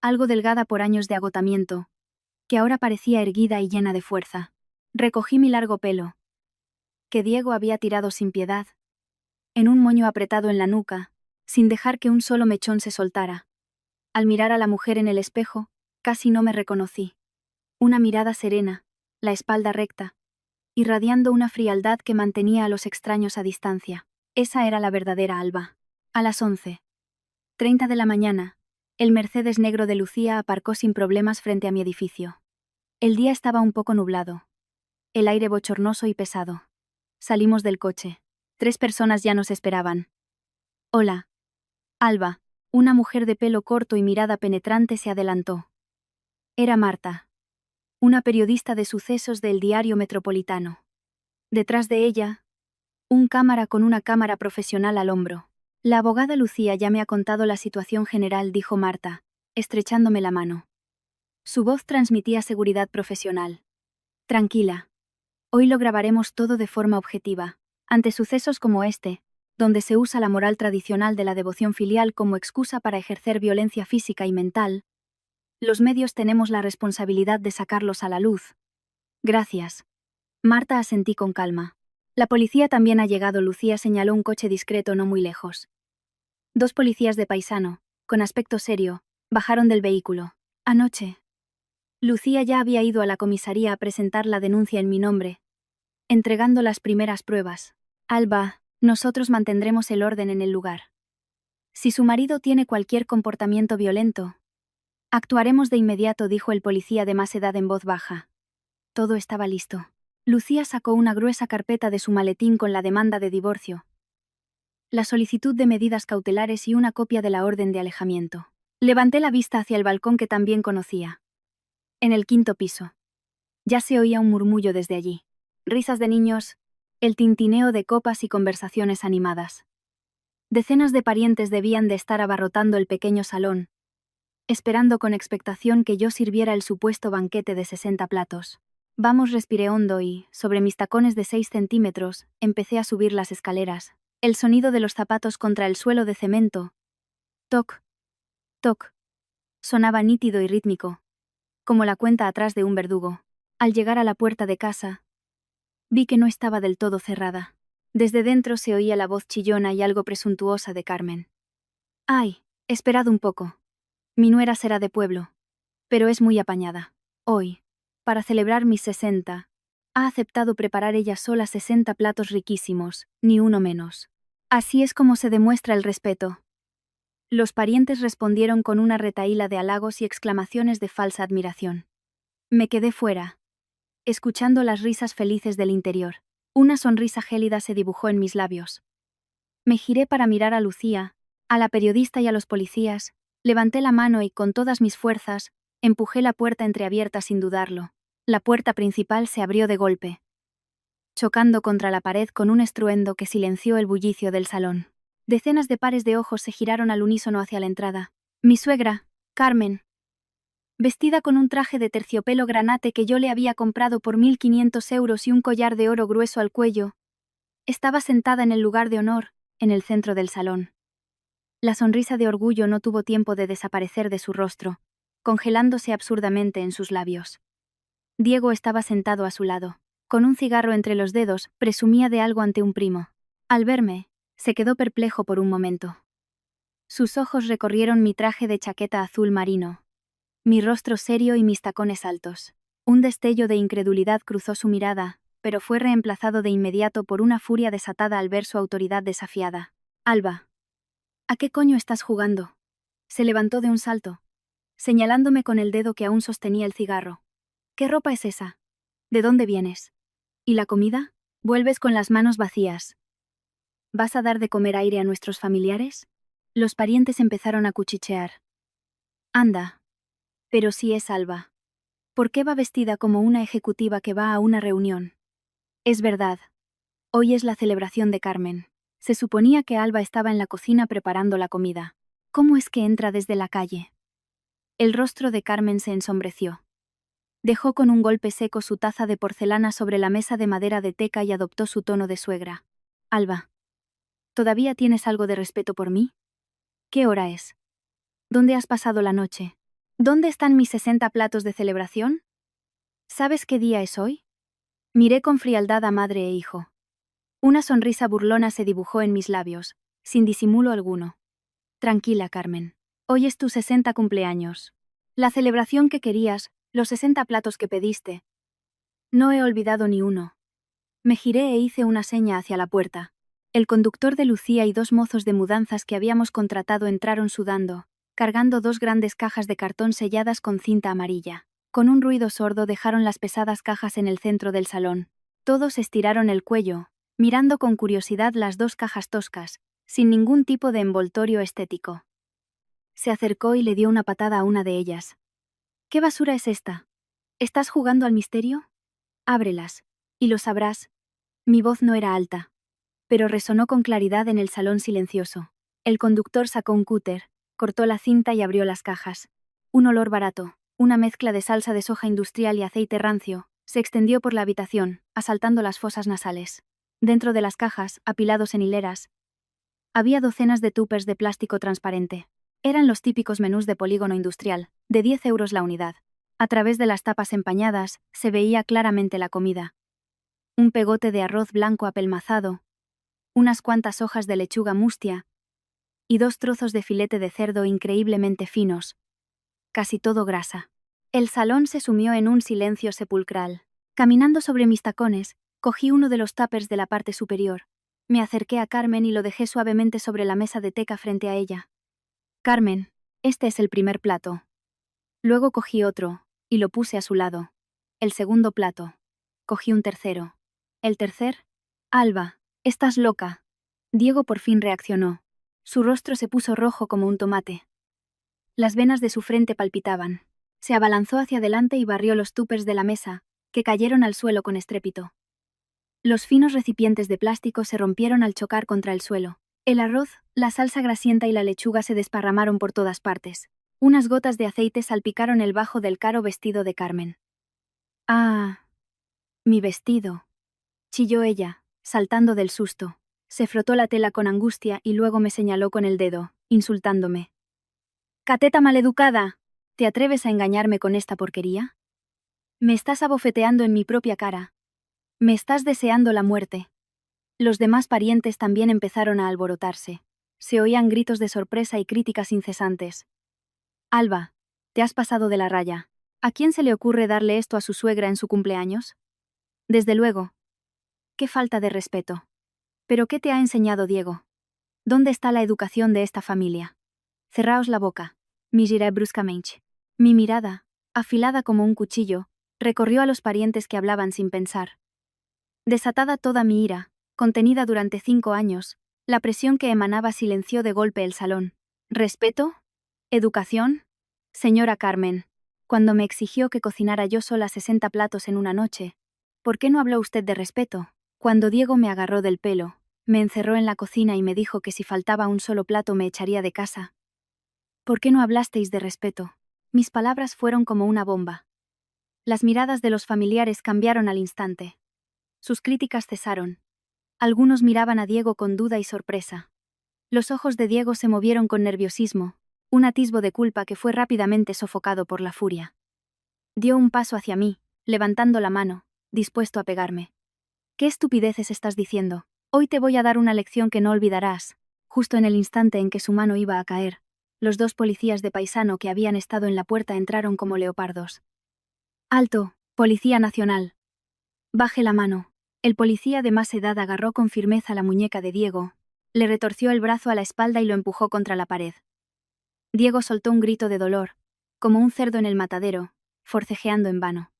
algo delgada por años de agotamiento, que ahora parecía erguida y llena de fuerza. Recogí mi largo pelo, que Diego había tirado sin piedad, en un moño apretado en la nuca, sin dejar que un solo mechón se soltara. Al mirar a la mujer en el espejo, casi no me reconocí. Una mirada serena, la espalda recta, irradiando una frialdad que mantenía a los extraños a distancia. Esa era la verdadera Alba. A las 11:30 de la mañana, el Mercedes negro de Lucía aparcó sin problemas frente a mi edificio. El día estaba un poco nublado, el aire bochornoso y pesado. Salimos del coche. 3 personas ya nos esperaban. Hola. Alba, una mujer de pelo corto y mirada penetrante, se adelantó. Era Marta, una periodista de sucesos del diario Metropolitano. Detrás de ella, un cámara con una cámara profesional al hombro. La abogada Lucía ya me ha contado la situación general, dijo Marta, estrechándome la mano. Su voz transmitía seguridad profesional. Tranquila. Hoy lo grabaremos todo de forma objetiva. Ante sucesos como este, donde se usa la moral tradicional de la devoción filial como excusa para ejercer violencia física y mental, los medios tenemos la responsabilidad de sacarlos a la luz. Gracias. Marta asentí con calma. La policía también ha llegado. Lucía señaló un coche discreto no muy lejos. 2 policías de paisano, con aspecto serio, bajaron del vehículo. Anoche, Lucía ya había ido a la comisaría a presentar la denuncia en mi nombre, entregando las primeras pruebas. Alba, nosotros mantendremos el orden en el lugar. Si su marido tiene cualquier comportamiento violento, actuaremos de inmediato, dijo el policía de más edad en voz baja. Todo estaba listo. Lucía sacó una gruesa carpeta de su maletín con la demanda de divorcio, la solicitud de medidas cautelares y una copia de la orden de alejamiento. Levanté la vista hacia el balcón que también conocía. En el 5.º piso. Ya se oía un murmullo desde allí. Risas de niños, el tintineo de copas y conversaciones animadas. Decenas de parientes debían de estar abarrotando el pequeño salón, esperando con expectación que yo sirviera el supuesto banquete de 60 platos. Vamos, respiré hondo y, sobre mis tacones de 6 centímetros, empecé a subir las escaleras. El sonido de los zapatos contra el suelo de cemento. Toc, toc. Sonaba nítido y rítmico, como la cuenta atrás de un verdugo. Al llegar a la puerta de casa, vi que no estaba del todo cerrada. Desde dentro se oía la voz chillona y algo presuntuosa de Carmen. Ay, esperad un poco. Mi nuera será de pueblo, pero es muy apañada. Hoy, para celebrar mis 60, ha aceptado preparar ella sola 60 platos riquísimos, ni uno menos. Así es como se demuestra el respeto. Los parientes respondieron con una retahíla de halagos y exclamaciones de falsa admiración. Me quedé fuera, escuchando las risas felices del interior. Una sonrisa gélida se dibujó en mis labios. Me giré para mirar a Lucía, a la periodista y a los policías, levanté la mano y, con todas mis fuerzas, empujé la puerta entreabierta sin dudarlo. La puerta principal se abrió de golpe, chocando contra la pared con un estruendo que silenció el bullicio del salón. Decenas de pares de ojos se giraron al unísono hacia la entrada. Mi suegra, Carmen, vestida con un traje de terciopelo granate que yo le había comprado por 1.500 euros y un collar de oro grueso al cuello, estaba sentada en el lugar de honor, en el centro del salón. La sonrisa de orgullo no tuvo tiempo de desaparecer de su rostro. congelándose absurdamente en sus labios. Diego estaba sentado a su lado. Con un cigarro entre los dedos, presumía de algo ante un primo. Al verme, se quedó perplejo por un momento. Sus ojos recorrieron mi traje de chaqueta azul marino, mi rostro serio y mis tacones altos. Un destello de incredulidad cruzó su mirada, pero fue reemplazado de inmediato por una furia desatada al ver su autoridad desafiada. Alba, ¿a qué coño estás jugando? Se levantó de un salto, señalándome con el dedo que aún sostenía el cigarro. ¿Qué ropa es esa? ¿De dónde vienes? ¿Y la comida? Vuelves con las manos vacías. ¿Vas a dar de comer aire a nuestros familiares? Los parientes empezaron a cuchichear. Anda. Pero sí es Alba. ¿Por qué va vestida como una ejecutiva que va a una reunión? Es verdad. Hoy es la celebración de Carmen. Se suponía que Alba estaba en la cocina preparando la comida. ¿Cómo es que entra desde la calle? El rostro de Carmen se ensombreció. Dejó con un golpe seco su taza de porcelana sobre la mesa de madera de teca y adoptó su tono de suegra. Alba, ¿todavía tienes algo de respeto por mí? ¿Qué hora es? ¿Dónde has pasado la noche? ¿Dónde están mis 60 platos de celebración? ¿Sabes qué día es hoy? Miré con frialdad a madre e hijo. Una sonrisa burlona se dibujó en mis labios, sin disimulo alguno. Tranquila, Carmen. Hoy es tu 60 cumpleaños. La celebración que querías, los 60 platos que pediste. No he olvidado ni uno. Me giré e hice una seña hacia la puerta. El conductor de Lucía y dos mozos de mudanzas que habíamos contratado entraron sudando, cargando dos grandes cajas de cartón selladas con cinta amarilla. Con un ruido sordo dejaron las pesadas cajas en el centro del salón. Todos estiraron el cuello, mirando con curiosidad las dos cajas toscas, sin ningún tipo de envoltorio estético. Se acercó y le dio una patada a una de ellas. ¿Qué basura es esta? ¿Estás jugando al misterio? Ábrelas, y lo sabrás. Mi voz no era alta, pero resonó con claridad en el salón silencioso. El conductor sacó un cúter, cortó la cinta y abrió las cajas. Un olor barato, una mezcla de salsa de soja industrial y aceite rancio, se extendió por la habitación, asaltando las fosas nasales. Dentro de las cajas, apilados en hileras, había docenas de tuppers de plástico transparente. Eran los típicos menús de polígono industrial, de 10 euros la unidad. A través de las tapas empañadas, se veía claramente la comida. Un pegote de arroz blanco apelmazado, unas cuantas hojas de lechuga mustia y dos trozos de filete de cerdo increíblemente finos. Casi todo grasa. El salón se sumió en un silencio sepulcral. Caminando sobre mis tacones, cogí uno de los tuppers de la parte superior. Me acerqué a Carmen y lo dejé suavemente sobre la mesa de teca frente a ella. Carmen, este es el primer plato. Luego cogí otro, y lo puse a su lado. El segundo plato. Cogí un tercero. El tercer. Alba, estás loca. Diego por fin reaccionó. Su rostro se puso rojo como un tomate. Las venas de su frente palpitaban. Se abalanzó hacia adelante y barrió los tuppers de la mesa, que cayeron al suelo con estrépito. Los finos recipientes de plástico se rompieron al chocar contra el suelo. El arroz, la salsa grasienta y la lechuga se desparramaron por todas partes. Unas gotas de aceite salpicaron el bajo del caro vestido de Carmen. «Ah, mi vestido», chilló ella, saltando del susto. Se frotó la tela con angustia y luego me señaló con el dedo, insultándome. «¡Cateta maleducada! ¿Te atreves a engañarme con esta porquería? Me estás abofeteando en mi propia cara. Me estás deseando la muerte». Los demás parientes también empezaron a alborotarse. Se oían gritos de sorpresa y críticas incesantes. «Alba, te has pasado de la raya. ¿A quién se le ocurre darle esto a su suegra en su cumpleaños? Desde luego. Qué falta de respeto. ¿Pero qué te ha enseñado Diego? ¿Dónde está la educación de esta familia? Cerraos la boca», me giré bruscamente. Mi mirada, afilada como un cuchillo, recorrió a los parientes que hablaban sin pensar. Desatada toda mi ira, contenida durante 5 años, la presión que emanaba silenció de golpe el salón. ¿Respeto? ¿Educación? Señora Carmen, cuando me exigió que cocinara yo sola 60 platos en una noche, ¿por qué no habló usted de respeto? Cuando Diego me agarró del pelo, me encerró en la cocina y me dijo que si faltaba un solo plato me echaría de casa. ¿Por qué no hablasteis de respeto? Mis palabras fueron como una bomba. Las miradas de los familiares cambiaron al instante. Sus críticas cesaron. Algunos miraban a Diego con duda y sorpresa. Los ojos de Diego se movieron con nerviosismo. Un atisbo de culpa que fue rápidamente sofocado por la furia. Dio un paso hacia mí, levantando la mano, dispuesto a pegarme. ¿Qué estupideces estás diciendo? Hoy te voy a dar una lección que no olvidarás. Justo en el instante en que su mano iba a caer, los dos policías de paisano que habían estado en la puerta entraron como leopardos. ¡Alto, Policía Nacional! Baje la mano. El policía de más edad agarró con firmeza la muñeca de Diego, le retorció el brazo a la espalda y lo empujó contra la pared. Diego soltó un grito de dolor, como un cerdo en el matadero, forcejeando en vano.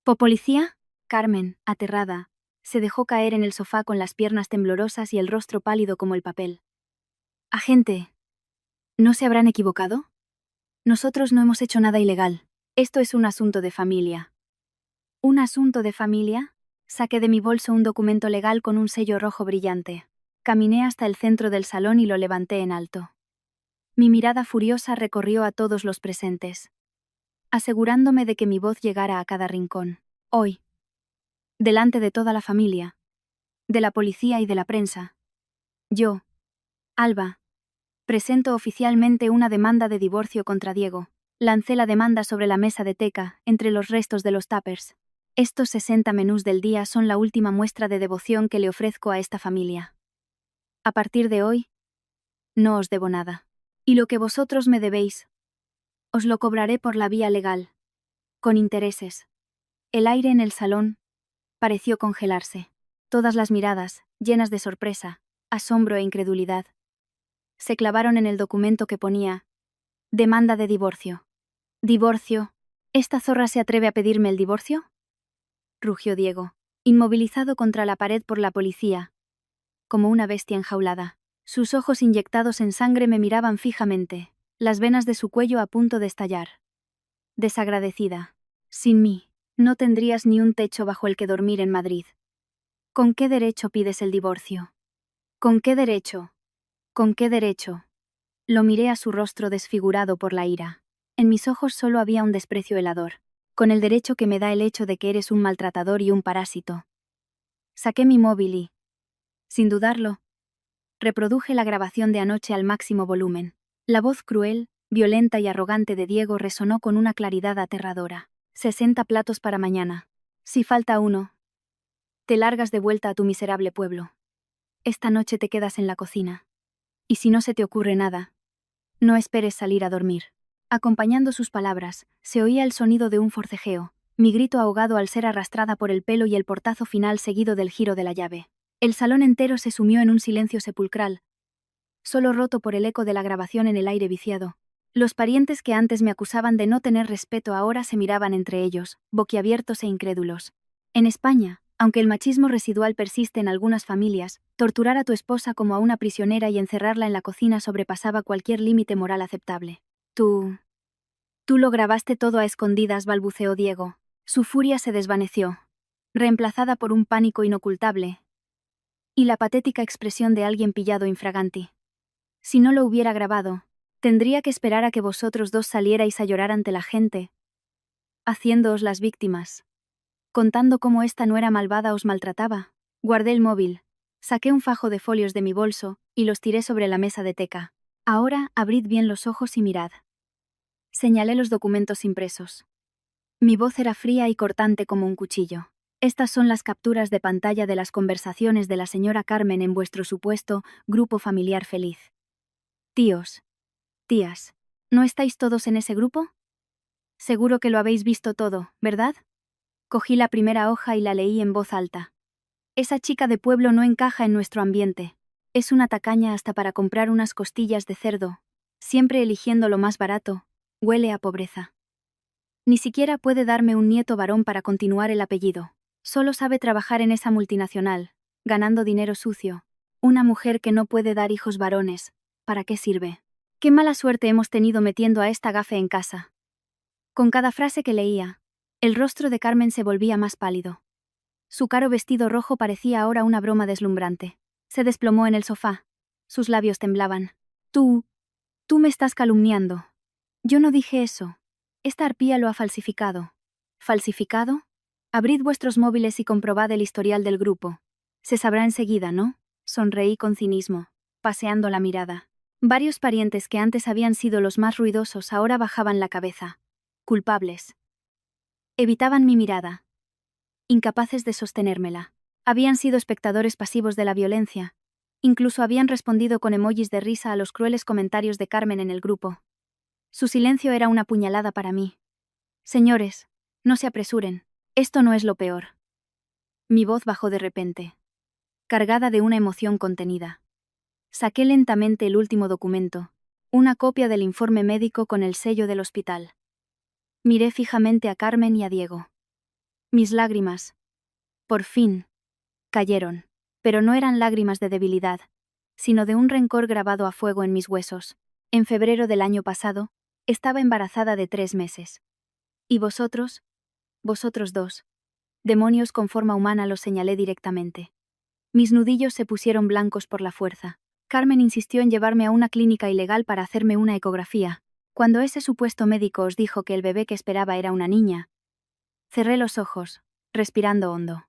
¿Policía? Carmen, aterrada, se dejó caer en el sofá con las piernas temblorosas y el rostro pálido como el papel. Agente, ¿no se habrán equivocado? Nosotros no hemos hecho nada ilegal. Esto es un asunto de familia. ¿Un asunto de familia? Saqué de mi bolso un documento legal con un sello rojo brillante. Caminé hasta el centro del salón y lo levanté en alto. Mi mirada furiosa recorrió a todos los presentes, asegurándome de que mi voz llegara a cada rincón. Hoy, delante de toda la familia, de la policía y de la prensa, yo, Alba, presento oficialmente una demanda de divorcio contra Diego. Lancé la demanda sobre la mesa de teca, entre los restos de los tuppers. Estos 60 menús del día son la última muestra de devoción que le ofrezco a esta familia. A partir de hoy, no os debo nada. Y lo que vosotros me debéis, os lo cobraré por la vía legal, con intereses. El aire en el salón pareció congelarse. Todas las miradas, llenas de sorpresa, asombro e incredulidad, se clavaron en el documento que ponía: demanda de divorcio. ¿Divorcio? ¿Esta zorra se atreve a pedirme el divorcio?, rugió Diego, inmovilizado contra la pared por la policía, como una bestia enjaulada. Sus ojos inyectados en sangre me miraban fijamente, las venas de su cuello a punto de estallar. Desagradecida. Sin mí, no tendrías ni un techo bajo el que dormir en Madrid. ¿Con qué derecho pides el divorcio? ¿Con qué derecho? ¿Con qué derecho? Lo miré a su rostro desfigurado por la ira. En mis ojos solo había un desprecio helador. Con el derecho que me da el hecho de que eres un maltratador y un parásito. Saqué mi móvil y, sin dudarlo, reproduje la grabación de anoche al máximo volumen. La voz cruel, violenta y arrogante de Diego resonó con una claridad aterradora. 60 platos para mañana. Si falta uno, te largas de vuelta a tu miserable pueblo. Esta noche te quedas en la cocina. Y si no se te ocurre nada, no esperes salir a dormir. Acompañando sus palabras, se oía el sonido de un forcejeo, mi grito ahogado al ser arrastrada por el pelo y el portazo final seguido del giro de la llave. El salón entero se sumió en un silencio sepulcral, solo roto por el eco de la grabación en el aire viciado. Los parientes que antes me acusaban de no tener respeto ahora se miraban entre ellos, boquiabiertos e incrédulos. En España, aunque el machismo residual persiste en algunas familias, torturar a tu esposa como a una prisionera y encerrarla en la cocina sobrepasaba cualquier límite moral aceptable. Tú lo grabaste todo a escondidas, balbuceó Diego. Su furia se desvaneció, reemplazada por un pánico inocultable y la patética expresión de alguien pillado infraganti. Si no lo hubiera grabado, tendría que esperar a que vosotros dos salierais a llorar ante la gente, haciéndoos las víctimas, contando cómo esta nuera malvada os maltrataba. Guardé el móvil, saqué un fajo de folios de mi bolso y los tiré sobre la mesa de teca. Ahora, abrid bien los ojos y mirad. Señalé los documentos impresos. Mi voz era fría y cortante como un cuchillo. Estas son las capturas de pantalla de las conversaciones de la señora Carmen en vuestro supuesto grupo familiar feliz. Tíos, tías, ¿no estáis todos en ese grupo? Seguro que lo habéis visto todo, ¿verdad? Cogí la primera hoja y la leí en voz alta. Esa chica de pueblo no encaja en nuestro ambiente. Es una tacaña hasta para comprar unas costillas de cerdo, siempre eligiendo lo más barato. Huele a pobreza. Ni siquiera puede darme un nieto varón para continuar el apellido. Solo sabe trabajar en esa multinacional, ganando dinero sucio. Una mujer que no puede dar hijos varones, ¿para qué sirve? Qué mala suerte hemos tenido metiendo a esta gafe en casa. Con cada frase que leía, el rostro de Carmen se volvía más pálido. Su caro vestido rojo parecía ahora una broma deslumbrante. Se desplomó en el sofá. Sus labios temblaban. Tú me estás calumniando. Yo no dije eso. Esta arpía lo ha falsificado. ¿Falsificado? Abrid vuestros móviles y comprobad el historial del grupo. Se sabrá enseguida, ¿no? Sonreí con cinismo, paseando la mirada. Varios parientes que antes habían sido los más ruidosos ahora bajaban la cabeza. Culpables. Evitaban mi mirada. Incapaces de sostenérmela. Habían sido espectadores pasivos de la violencia. Incluso habían respondido con emojis de risa a los crueles comentarios de Carmen en el grupo. Su silencio era una puñalada para mí. Señores, no se apresuren. Esto no es lo peor. Mi voz bajó de repente, cargada de una emoción contenida. Saqué lentamente el último documento, una copia del informe médico con el sello del hospital. Miré fijamente a Carmen y a Diego. Mis lágrimas, por fin, cayeron, pero no eran lágrimas de debilidad, sino de un rencor grabado a fuego en mis huesos. En febrero del año pasado, estaba embarazada de 3 meses. ¿Y vosotros? Vosotros dos. Demonios con forma humana, los señalé directamente. Mis nudillos se pusieron blancos por la fuerza. Carmen insistió en llevarme a una clínica ilegal para hacerme una ecografía. Cuando ese supuesto médico os dijo que el bebé que esperaba era una niña, cerré los ojos, respirando hondo.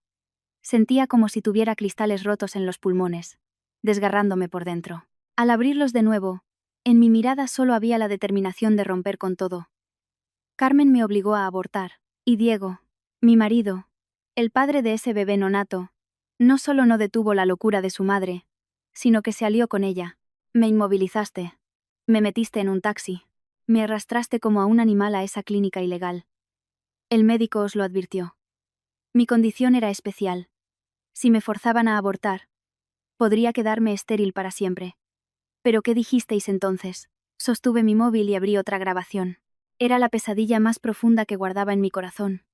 Sentía como si tuviera cristales rotos en los pulmones, desgarrándome por dentro. Al abrirlos de nuevo, en mi mirada solo había la determinación de romper con todo. Carmen me obligó a abortar, y Diego, mi marido, el padre de ese bebé nonato, no solo no detuvo la locura de su madre, sino que se alió con ella. Me inmovilizaste. Me metiste en un taxi. Me arrastraste como a un animal a esa clínica ilegal. El médico os lo advirtió. Mi condición era especial. Si me forzaban a abortar, podría quedarme estéril para siempre. ¿Pero qué dijisteis entonces? Sostuve mi móvil y abrí otra grabación. Era la pesadilla más profunda que guardaba en mi corazón.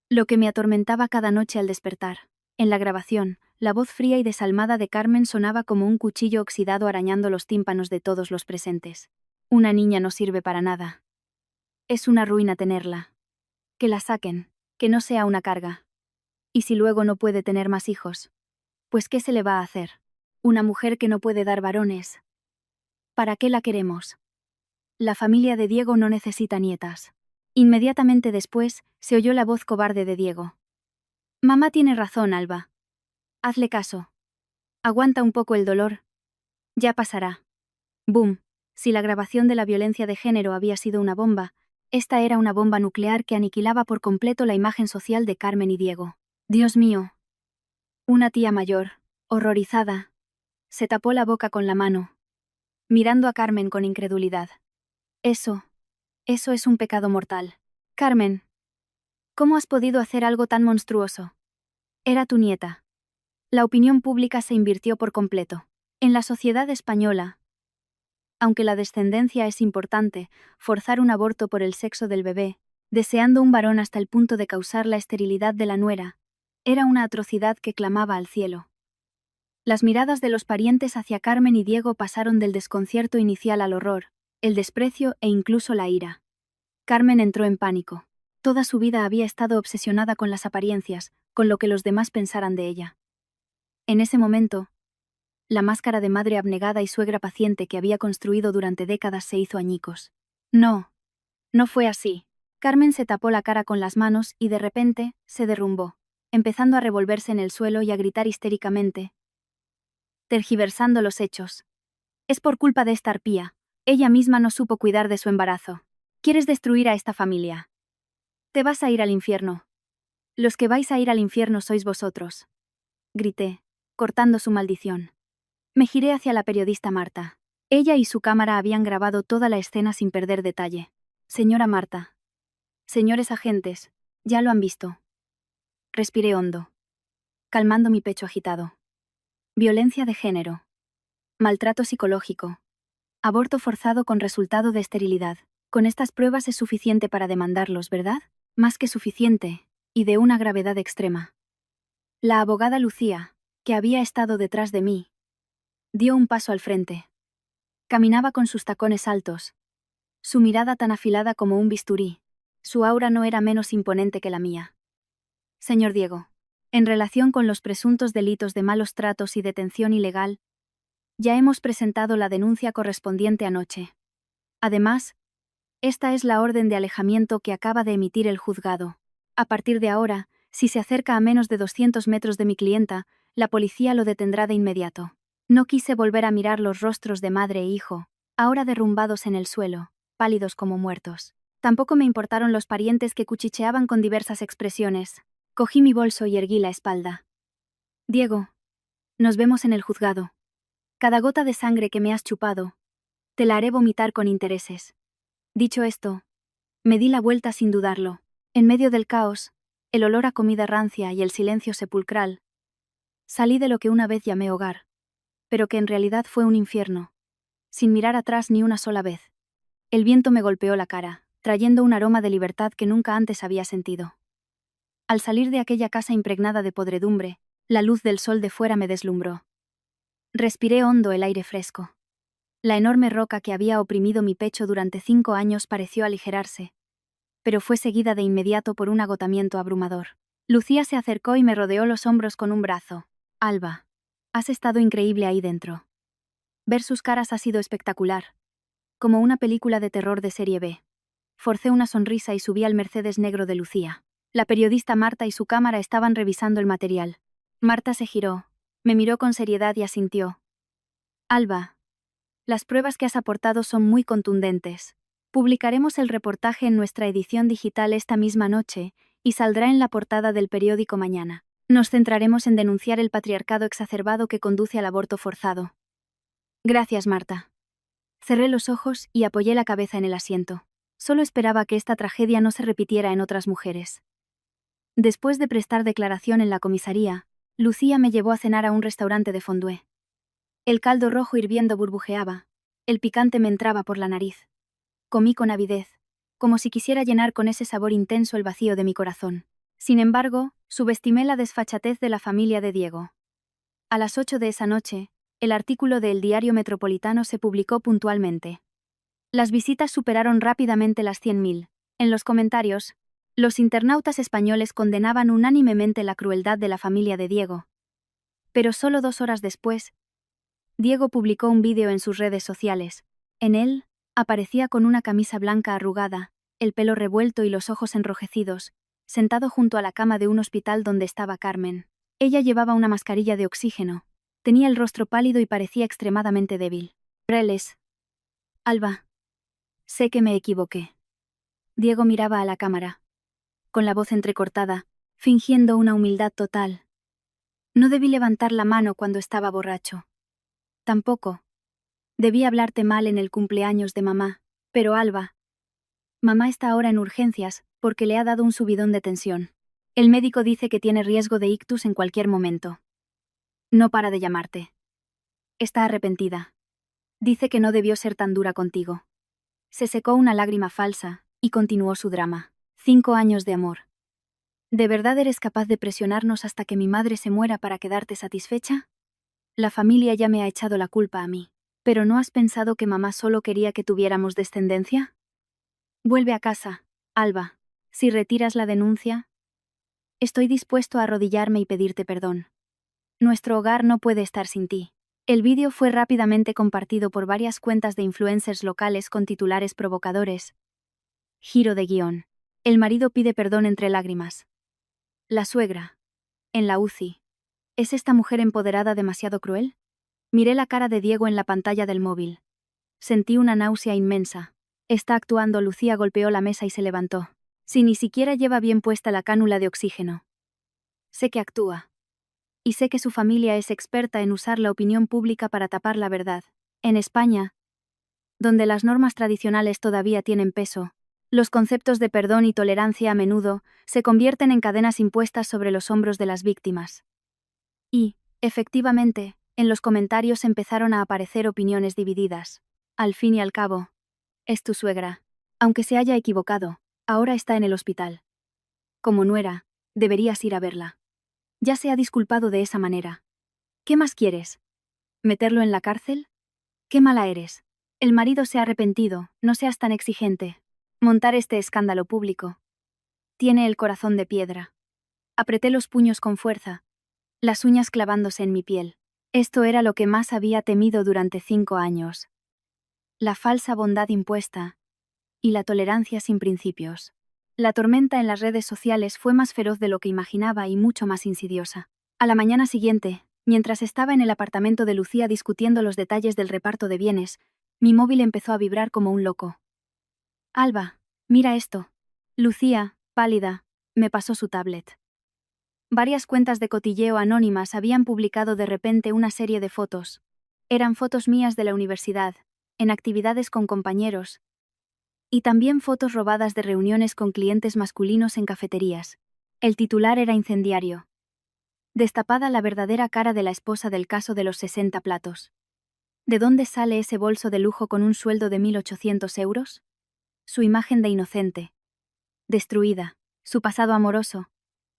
Lo que me atormentaba cada noche al despertar. En la grabación, la voz fría y desalmada de Carmen sonaba como un cuchillo oxidado arañando los tímpanos de todos los presentes. Una niña no sirve para nada. Es una ruina tenerla. Que la saquen, que no sea una carga. Y si luego no puede tener más hijos, pues ¿qué se le va a hacer? Una mujer que no puede dar varones. ¿Para qué la queremos? La familia de Diego no necesita nietas. Inmediatamente después, se oyó la voz cobarde de Diego. Mamá tiene razón, Alba. Hazle caso. Aguanta un poco el dolor. Ya pasará. Boom. Si la grabación de la violencia de género había sido una bomba, esta era una bomba nuclear que aniquilaba por completo la imagen social de Carmen y Diego. Dios mío. Una tía mayor, horrorizada, se tapó la boca con la mano, mirando a Carmen con incredulidad. Eso es un pecado mortal. Carmen, ¿cómo has podido hacer algo tan monstruoso? Era tu nieta. La opinión pública se invirtió por completo. En la sociedad española, aunque la descendencia es importante, forzar un aborto por el sexo del bebé, deseando un varón hasta el punto de causar la esterilidad de la nuera, era una atrocidad que clamaba al cielo. Las miradas de los parientes hacia Carmen y Diego pasaron del desconcierto inicial al horror, el desprecio e incluso la ira. Carmen entró en pánico. Toda su vida había estado obsesionada con las apariencias, con lo que los demás pensaran de ella. En ese momento, la máscara de madre abnegada y suegra paciente que había construido durante décadas se hizo añicos. No fue así. Carmen se tapó la cara con las manos y de repente, se derrumbó, empezando a revolverse en el suelo y a gritar histéricamente, tergiversando los hechos. Es por culpa de esta arpía. Ella misma no supo cuidar de su embarazo. ¿Quieres destruir a esta familia? Te vas a ir al infierno. Los que vais a ir al infierno sois vosotros. Grité, cortando su maldición. Me giré hacia la periodista Marta. Ella y su cámara habían grabado toda la escena sin perder detalle. Señora Marta. Señores agentes, ya lo han visto. Respiré hondo, calmando mi pecho agitado. Violencia de género. Maltrato psicológico. Aborto forzado con resultado de esterilidad. Con estas pruebas es suficiente para demandarlos, ¿verdad? Más que suficiente, y de una gravedad extrema. La abogada Lucía, que había estado detrás de mí, dio un paso al frente. Caminaba con sus tacones altos, su mirada tan afilada como un bisturí. Su aura no era menos imponente que la mía. Señor Diego, en relación con los presuntos delitos de malos tratos y detención ilegal, ya hemos presentado la denuncia correspondiente anoche. Además, esta es la orden de alejamiento que acaba de emitir el juzgado. A partir de ahora, si se acerca a menos de 200 metros de mi clienta, la policía lo detendrá de inmediato. No quise volver a mirar los rostros de madre e hijo, ahora derrumbados en el suelo, pálidos como muertos. Tampoco me importaron los parientes que cuchicheaban con diversas expresiones. Cogí mi bolso y erguí la espalda. Diego, nos vemos en el juzgado. Cada gota de sangre que me has chupado, te la haré vomitar con intereses. Dicho esto, me di la vuelta sin dudarlo. En medio del caos, el olor a comida rancia y el silencio sepulcral, salí de lo que una vez llamé hogar, pero que en realidad fue un infierno, sin mirar atrás ni una sola vez. El viento me golpeó la cara, trayendo un aroma de libertad que nunca antes había sentido. Al salir de aquella casa impregnada de podredumbre, la luz del sol de fuera me deslumbró. Respiré hondo el aire fresco. La enorme roca que había oprimido mi pecho durante 5 años pareció aligerarse, pero fue seguida de inmediato por un agotamiento abrumador. Lucía se acercó y me rodeó los hombros con un brazo. Alba, has estado increíble ahí dentro. Ver sus caras ha sido espectacular. Como una película de terror de serie B. Forcé una sonrisa y subí al Mercedes negro de Lucía. La periodista Marta y su cámara estaban revisando el material. Marta se giró, me miró con seriedad y asintió. Alba, las pruebas que has aportado son muy contundentes. Publicaremos el reportaje en nuestra edición digital esta misma noche y saldrá en la portada del periódico mañana. Nos centraremos en denunciar el patriarcado exacerbado que conduce al aborto forzado. Gracias, Marta. Cerré los ojos y apoyé la cabeza en el asiento. Solo esperaba que esta tragedia no se repitiera en otras mujeres. Después de prestar declaración en la comisaría, Lucía me llevó a cenar a un restaurante de Fondué. El caldo rojo hirviendo burbujeaba, el picante me entraba por la nariz. Comí con avidez, como si quisiera llenar con ese sabor intenso el vacío de mi corazón. Sin embargo, subestimé la desfachatez de la familia de Diego. A las 8 de esa noche, el artículo de El Diario Metropolitano se publicó puntualmente. Las visitas superaron rápidamente las 100.000. En los comentarios, los internautas españoles condenaban unánimemente la crueldad de la familia de Diego. Pero solo 2 horas después, Diego publicó un vídeo en sus redes sociales. En él, aparecía con una camisa blanca arrugada, el pelo revuelto y los ojos enrojecidos, sentado junto a la cama de un hospital donde estaba Carmen. Ella llevaba una mascarilla de oxígeno, tenía el rostro pálido y parecía extremadamente débil. Reles. Alba. Sé que me equivoqué. Diego miraba a la cámara, con la voz entrecortada, fingiendo una humildad total. No debí levantar la mano cuando estaba borracho. Tampoco. Debí hablarte mal en el cumpleaños de mamá, pero Alba. Mamá está ahora en urgencias porque le ha dado un subidón de tensión. El médico dice que tiene riesgo de ictus en cualquier momento. No para de llamarte. Está arrepentida. Dice que no debió ser tan dura contigo. Se secó una lágrima falsa y continuó su drama. 5 años de amor. ¿De verdad eres capaz de presionarnos hasta que mi madre se muera para quedarte satisfecha? La familia ya me ha echado la culpa a mí. ¿Pero no has pensado que mamá solo quería que tuviéramos descendencia? Vuelve a casa, Alba. Si retiras la denuncia, estoy dispuesto a arrodillarme y pedirte perdón. Nuestro hogar no puede estar sin ti. El vídeo fue rápidamente compartido por varias cuentas de influencers locales con titulares provocadores. Giro de guión. El marido pide perdón entre lágrimas. La suegra. En la UCI. ¿Es esta mujer empoderada demasiado cruel? Miré la cara de Diego en la pantalla del móvil. Sentí una náusea inmensa. Está actuando. Lucía golpeó la mesa y se levantó. Si ni siquiera lleva bien puesta la cánula de oxígeno. Sé que actúa. Y sé que su familia es experta en usar la opinión pública para tapar la verdad. En España, donde las normas tradicionales todavía tienen peso, los conceptos de perdón y tolerancia a menudo se convierten en cadenas impuestas sobre los hombros de las víctimas. Y, efectivamente, en los comentarios empezaron a aparecer opiniones divididas. Al fin y al cabo, es tu suegra. Aunque se haya equivocado, ahora está en el hospital. Como nuera, deberías ir a verla. Ya se ha disculpado de esa manera. ¿Qué más quieres? ¿Meterlo en la cárcel? ¡Qué mala eres! El marido se ha arrepentido, no seas tan exigente. Montar este escándalo público. Tiene el corazón de piedra. Apreté los puños con fuerza, las uñas clavándose en mi piel. Esto era lo que más había temido durante 5 años. La falsa bondad impuesta y la tolerancia sin principios. La tormenta en las redes sociales fue más feroz de lo que imaginaba y mucho más insidiosa. A la mañana siguiente, Mientras estaba en el apartamento de Lucía discutiendo los detalles del reparto de bienes, mi móvil empezó a vibrar como un loco. Alba, mira esto. Lucía, pálida, me pasó su tablet. Varias cuentas de cotilleo anónimas habían publicado de repente una serie de fotos. Eran fotos mías de la universidad, en actividades con compañeros, y también fotos robadas de reuniones con clientes masculinos en cafeterías. El titular era incendiario. Destapada la verdadera cara de la esposa del caso de los 60 platos. ¿De dónde sale ese bolso de lujo con un sueldo de 1.800 euros? Su imagen de inocente. Destruida. Su pasado amoroso.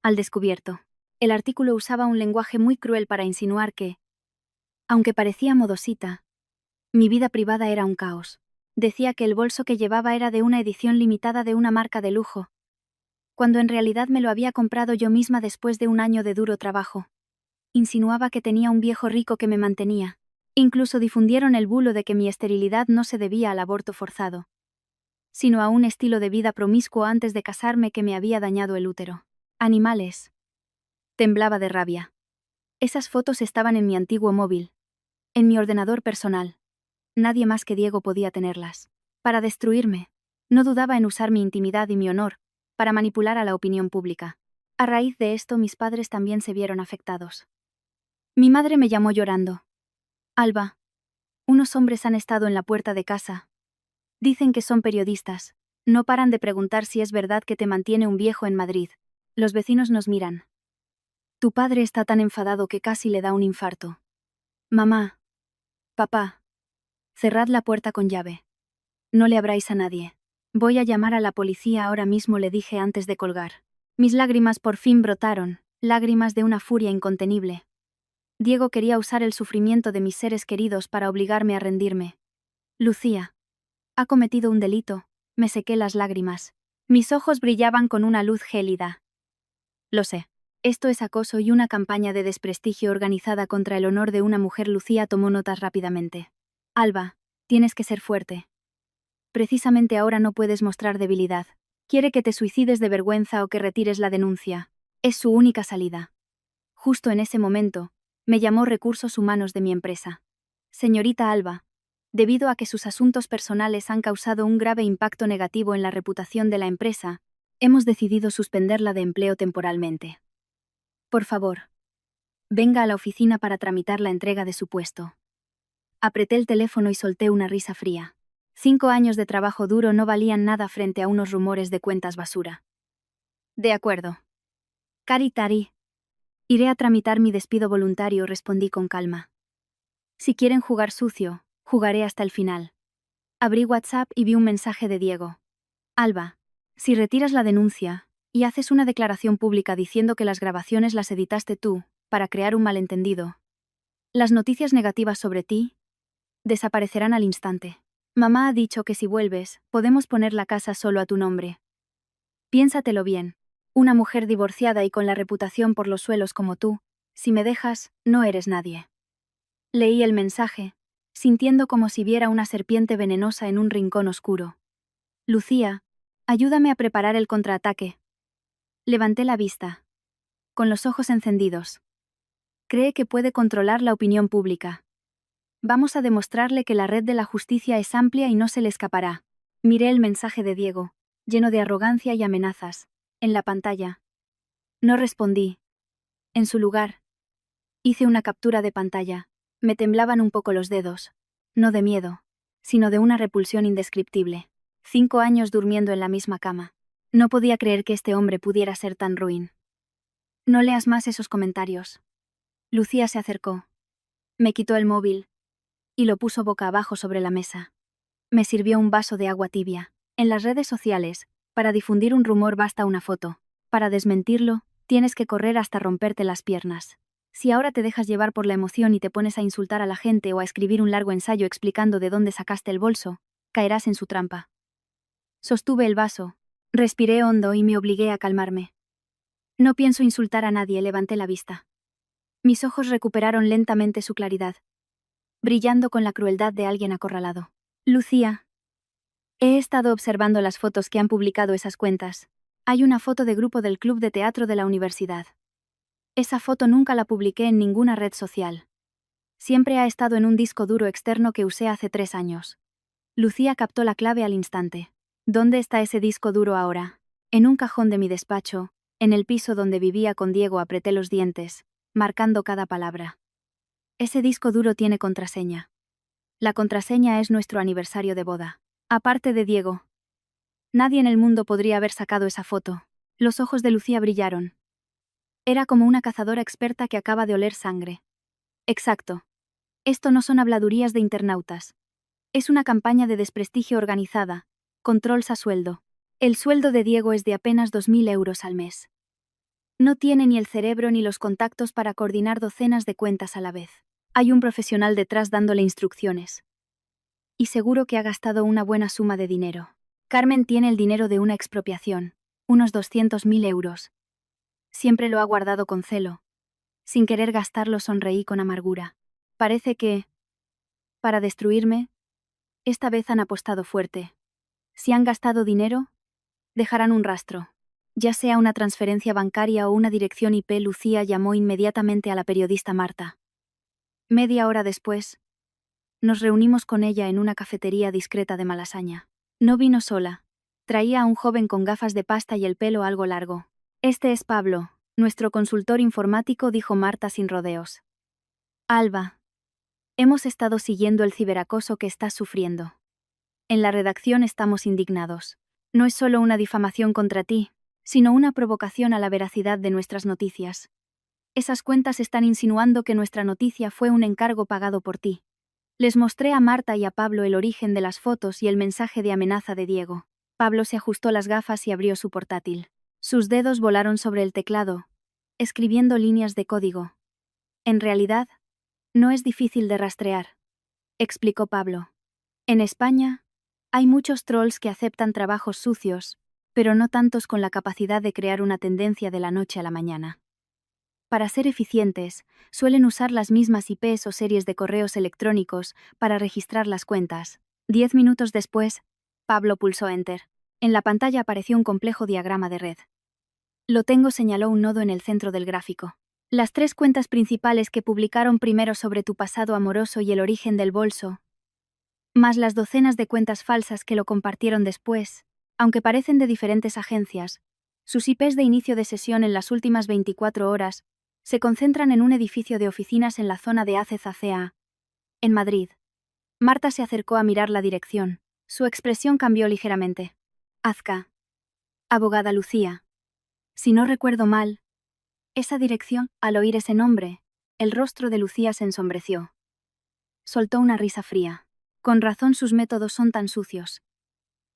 Al descubierto. El artículo usaba un lenguaje muy cruel para insinuar que, aunque parecía modosita, mi vida privada era un caos. Decía que el bolso que llevaba era de una edición limitada de una marca de lujo, cuando en realidad me lo había comprado yo misma después de un año de duro trabajo. Insinuaba que tenía un viejo rico que me mantenía. Incluso difundieron el bulo de que mi esterilidad no se debía al aborto forzado, sino a un estilo de vida promiscuo antes de casarme que me había dañado el útero. Animales. Temblaba de rabia. Esas fotos estaban en mi antiguo móvil, en mi ordenador personal. Nadie más que Diego podía tenerlas. Para destruirme. No dudaba en usar mi intimidad y mi honor, para manipular a la opinión pública. A raíz de esto mis padres también se vieron afectados. Mi madre me llamó llorando. Alba, unos hombres han estado en la puerta de casa. Dicen que son periodistas. No paran de preguntar si es verdad que te mantiene un viejo en Madrid. Los vecinos nos miran. Tu padre está tan enfadado que casi le da un infarto. Mamá. Papá. Cerrad la puerta con llave. No le abráis a nadie. Voy a llamar a la policía ahora mismo, le dije antes de colgar. Mis lágrimas por fin brotaron, lágrimas de una furia incontenible. Diego quería usar el sufrimiento de mis seres queridos para obligarme a rendirme. Lucía. Ha cometido un delito. Me sequé las lágrimas. Mis ojos brillaban con una luz gélida. Lo sé. Esto es acoso y una campaña de desprestigio organizada contra el honor de una mujer. Lucía tomó notas rápidamente. Alba, tienes que ser fuerte. Precisamente ahora no puedes mostrar debilidad. Quiere que te suicides de vergüenza o que retires la denuncia. Es su única salida. Justo en ese momento, me llamó Recursos Humanos de mi empresa. Señorita Alba, debido a que sus asuntos personales han causado un grave impacto negativo en la reputación de la empresa, hemos decidido suspenderla de empleo temporalmente. Por favor, venga a la oficina para tramitar la entrega de su puesto. Apreté el teléfono y solté una risa fría. 5 años de trabajo duro no valían nada frente a unos rumores de cuentas basura. De acuerdo. Cari Tari. Iré a tramitar mi despido voluntario, respondí con calma. Si quieren jugar sucio, jugaré hasta el final. Abrí WhatsApp y vi un mensaje de Diego. Alba, si retiras la denuncia y haces una declaración pública diciendo que las grabaciones las editaste tú, para crear un malentendido, las noticias negativas sobre ti desaparecerán al instante. Mamá ha dicho que si vuelves, podemos poner la casa solo a tu nombre. Piénsatelo bien. Una mujer divorciada y con la reputación por los suelos como tú, si me dejas, no eres nadie. Leí el mensaje, sintiendo como si viera una serpiente venenosa en un rincón oscuro. Lucía, ayúdame a preparar el contraataque. Levanté la vista. Con los ojos encendidos. Cree que puede controlar la opinión pública. Vamos a demostrarle que la red de la justicia es amplia y no se le escapará. Miré el mensaje de Diego, lleno de arrogancia y amenazas, en la pantalla. No respondí. En su lugar, hice una captura de pantalla. Me temblaban un poco los dedos. No de miedo, sino de una repulsión indescriptible. 5 años durmiendo en la misma cama. No podía creer que este hombre pudiera ser tan ruin. No leas más esos comentarios. Lucía se acercó. Me quitó el móvil y lo puso boca abajo sobre la mesa. Me sirvió un vaso de agua tibia. En las redes sociales, para difundir un rumor basta una foto. Para desmentirlo, tienes que correr hasta romperte las piernas. Si ahora te dejas llevar por la emoción y te pones a insultar a la gente o a escribir un largo ensayo explicando de dónde sacaste el bolso, caerás en su trampa. Sostuve el vaso, respiré hondo y me obligué a calmarme. No pienso insultar a nadie, levanté la vista. Mis ojos recuperaron lentamente su claridad, brillando con la crueldad de alguien acorralado. Lucía. He estado observando las fotos que han publicado esas cuentas. Hay una foto de grupo del club de teatro de la universidad. Esa foto nunca la publiqué en ninguna red social. Siempre ha estado en un disco duro externo que usé hace 3 años. Lucía captó la clave al instante. ¿Dónde está ese disco duro ahora? En un cajón de mi despacho, en el piso donde vivía con Diego. Apreté los dientes, marcando cada palabra. Ese disco duro tiene contraseña. La contraseña es nuestro aniversario de boda. Aparte de Diego, nadie en el mundo podría haber sacado esa foto. Los ojos de Lucía brillaron. Era como una cazadora experta que acaba de oler sangre. Exacto. Esto no son habladurías de internautas. Es una campaña de desprestigio organizada, con trolls a sueldo. El sueldo de Diego es de apenas 2.000 euros al mes. No tiene ni el cerebro ni los contactos para coordinar docenas de cuentas a la vez. Hay un profesional detrás dándole instrucciones. Y seguro que ha gastado una buena suma de dinero. Carmen tiene el dinero de una expropiación, unos 200.000 euros. Siempre lo ha guardado con celo. Sin querer gastarlo sonreí con amargura. Parece que, para destruirme, esta vez han apostado fuerte. Si han gastado dinero, dejarán un rastro. Ya sea una transferencia bancaria o una dirección IP. Lucía llamó inmediatamente a la periodista Marta. Media hora después, nos reunimos con ella en una cafetería discreta de Malasaña. No vino sola. Traía a un joven con gafas de pasta y el pelo algo largo. Este es Pablo, nuestro consultor informático, dijo Marta sin rodeos. Alba, hemos estado siguiendo el ciberacoso que estás sufriendo. En la redacción estamos indignados. No es solo una difamación contra ti, sino una provocación a la veracidad de nuestras noticias. Esas cuentas están insinuando que nuestra noticia fue un encargo pagado por ti. Les mostré a Marta y a Pablo el origen de las fotos y el mensaje de amenaza de Diego. Pablo se ajustó las gafas y abrió su portátil. Sus dedos volaron sobre el teclado, escribiendo líneas de código. En realidad, no es difícil de rastrear, explicó Pablo. En España, hay muchos trolls que aceptan trabajos sucios, pero no tantos con la capacidad de crear una tendencia de la noche a la mañana. Para ser eficientes, suelen usar las mismas IPs o series de correos electrónicos para registrar las cuentas. 10 minutos después, Pablo pulsó Enter. En la pantalla apareció un complejo diagrama de red. Lo tengo, señaló un nodo en el centro del gráfico. Las 3 cuentas principales que publicaron primero sobre tu pasado amoroso y el origen del bolso, más las docenas de cuentas falsas que lo compartieron después, aunque parecen de diferentes agencias, sus IPs de inicio de sesión en las últimas 24 horas, se concentran en un edificio de oficinas en la zona de ACEZ-CA, en Madrid. Marta se acercó a mirar la dirección. Su expresión cambió ligeramente. Azca. Abogada Lucía. Si no recuerdo mal, esa dirección. Al oír ese nombre, el rostro de Lucía se ensombreció. Soltó una risa fría. Con razón sus métodos son tan sucios.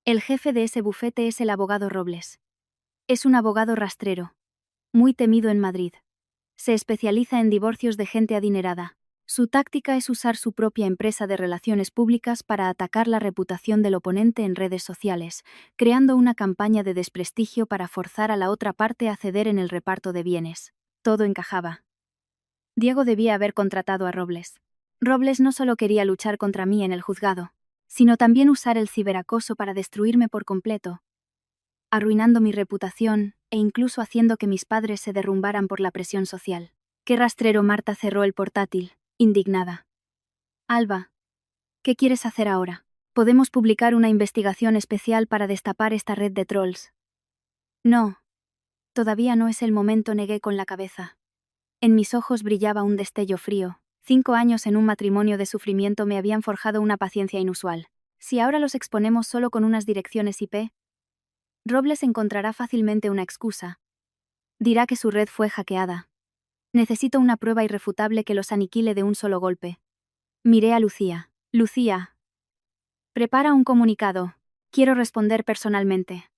El jefe de ese bufete es el abogado Robles. Es un abogado rastrero, muy temido en Madrid. Se especializa en divorcios de gente adinerada. Su táctica es usar su propia empresa de relaciones públicas para atacar la reputación del oponente en redes sociales, creando una campaña de desprestigio para forzar a la otra parte a ceder en el reparto de bienes. Todo encajaba. Diego debía haber contratado a Robles. Robles no solo quería luchar contra mí en el juzgado, sino también usar el ciberacoso para destruirme por completo, arruinando mi reputación e incluso haciendo que mis padres se derrumbaran por la presión social. ¡Qué rastrero! Marta cerró el portátil, indignada. Alba, ¿qué quieres hacer ahora? Podemos publicar una investigación especial para destapar esta red de trolls. No. Todavía no es el momento, negué con la cabeza. En mis ojos brillaba un destello frío. 5 años en un matrimonio de sufrimiento me habían forjado una paciencia inusual. Si ahora los exponemos solo con unas direcciones IP, Robles encontrará fácilmente una excusa. Dirá que su red fue hackeada. Necesito una prueba irrefutable que los aniquile de un solo golpe. Miré a Lucía. Lucía. Prepara un comunicado. Quiero responder personalmente.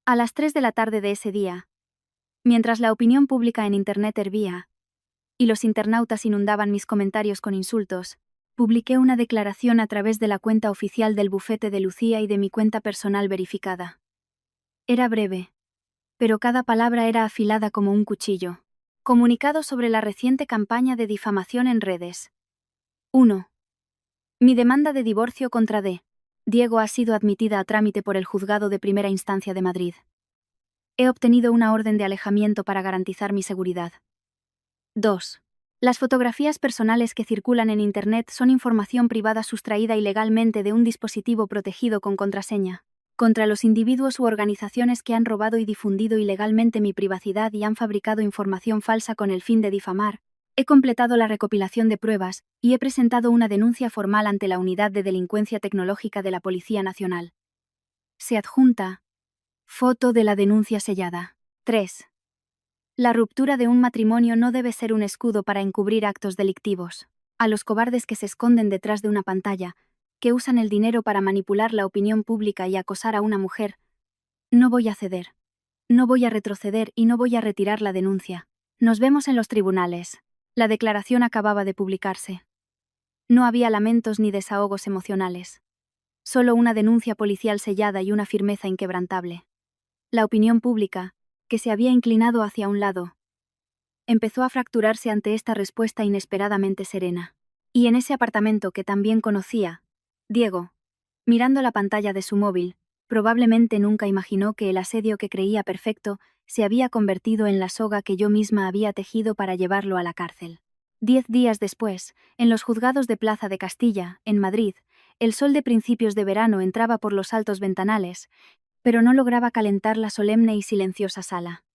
A las 3 de la tarde de ese día, mientras la opinión pública en Internet hervía, y los internautas inundaban mis comentarios con insultos, publiqué una declaración a través de la cuenta oficial del bufete de Lucía y de mi cuenta personal verificada. Era breve, pero cada palabra era afilada como un cuchillo. Comunicado sobre la reciente campaña de difamación en redes. 1. Mi demanda de divorcio contra Diego ha sido admitida a trámite por el Juzgado de Primera Instancia de Madrid. He obtenido una orden de alejamiento para garantizar mi seguridad. 2. Las fotografías personales que circulan en Internet son información privada sustraída ilegalmente de un dispositivo protegido con contraseña. Contra los individuos u organizaciones que han robado y difundido ilegalmente mi privacidad y han fabricado información falsa con el fin de difamar, he completado la recopilación de pruebas y he presentado una denuncia formal ante la Unidad de Delincuencia Tecnológica de la Policía Nacional. Se adjunta foto de la denuncia sellada. 3. La ruptura de un matrimonio no debe ser un escudo para encubrir actos delictivos. A los cobardes que se esconden detrás de una pantalla, que usan el dinero para manipular la opinión pública y acosar a una mujer, no voy a ceder. No voy a retroceder y no voy a retirar la denuncia. Nos vemos en los tribunales. La declaración acababa de publicarse. No había lamentos ni desahogos emocionales. Solo una denuncia policial sellada y una firmeza inquebrantable. La opinión pública, que se había inclinado hacia un lado, empezó a fracturarse ante esta respuesta inesperadamente serena. Y en ese apartamento que también conocía, Diego, mirando la pantalla de su móvil, probablemente nunca imaginó que el asedio que creía perfecto se había convertido en la soga que yo misma había tejido para llevarlo a la cárcel. 10 días después, en los juzgados de Plaza de Castilla, en Madrid, el sol de principios de verano entraba por los altos ventanales, pero no lograba calentar la solemne y silenciosa sala.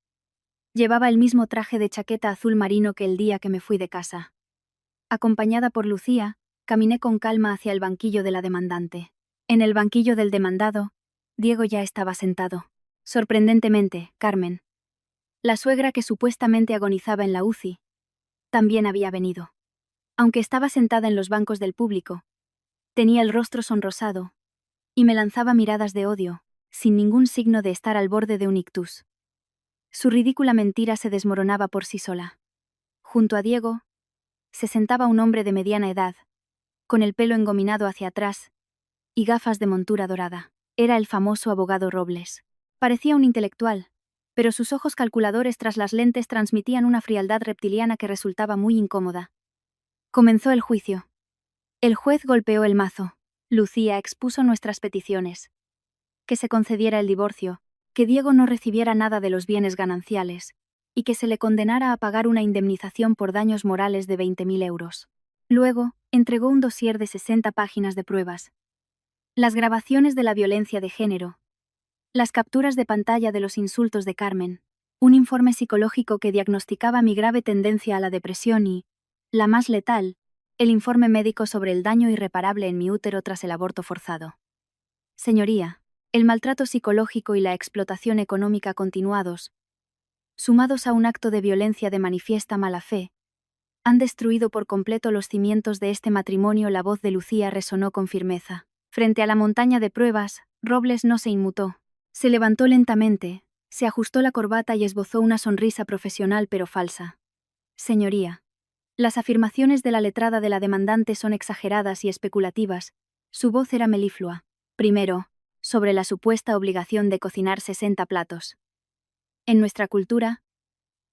Llevaba el mismo traje de chaqueta azul marino que el día que me fui de casa. Acompañada por Lucía, caminé con calma hacia el banquillo de la demandante. En el banquillo del demandado, Diego ya estaba sentado. Sorprendentemente, Carmen, la suegra que supuestamente agonizaba en la UCI, también había venido. Aunque estaba sentada en los bancos del público, tenía el rostro sonrosado y me lanzaba miradas de odio, sin ningún signo de estar al borde de un ictus. Su ridícula mentira se desmoronaba por sí sola. Junto a Diego, se sentaba un hombre de mediana edad, con el pelo engominado hacia atrás y gafas de montura dorada. Era el famoso abogado Robles. Parecía un intelectual, pero sus ojos calculadores tras las lentes transmitían una frialdad reptiliana que resultaba muy incómoda. Comenzó el juicio. El juez golpeó el mazo. Lucía expuso nuestras peticiones. Que se concediera el divorcio, que Diego no recibiera nada de los bienes gananciales, y que se le condenara a pagar una indemnización por daños morales de 20.000 euros. Luego, entregó un dossier de 60 páginas de pruebas. Las grabaciones de la violencia de género, las capturas de pantalla de los insultos de Carmen, un informe psicológico que diagnosticaba mi grave tendencia a la depresión y, la más letal, el informe médico sobre el daño irreparable en mi útero tras el aborto forzado. Señoría, el maltrato psicológico y la explotación económica continuados, sumados a un acto de violencia de manifiesta mala fe, han destruido por completo los cimientos de este matrimonio. La voz de Lucía resonó con firmeza. Frente a la montaña de pruebas, Robles no se inmutó. Se levantó lentamente, se ajustó la corbata y esbozó una sonrisa profesional pero falsa. Señoría, las afirmaciones de la letrada de la demandante son exageradas y especulativas. Su voz era meliflua. Primero, sobre la supuesta obligación de cocinar 60 platos. En nuestra cultura,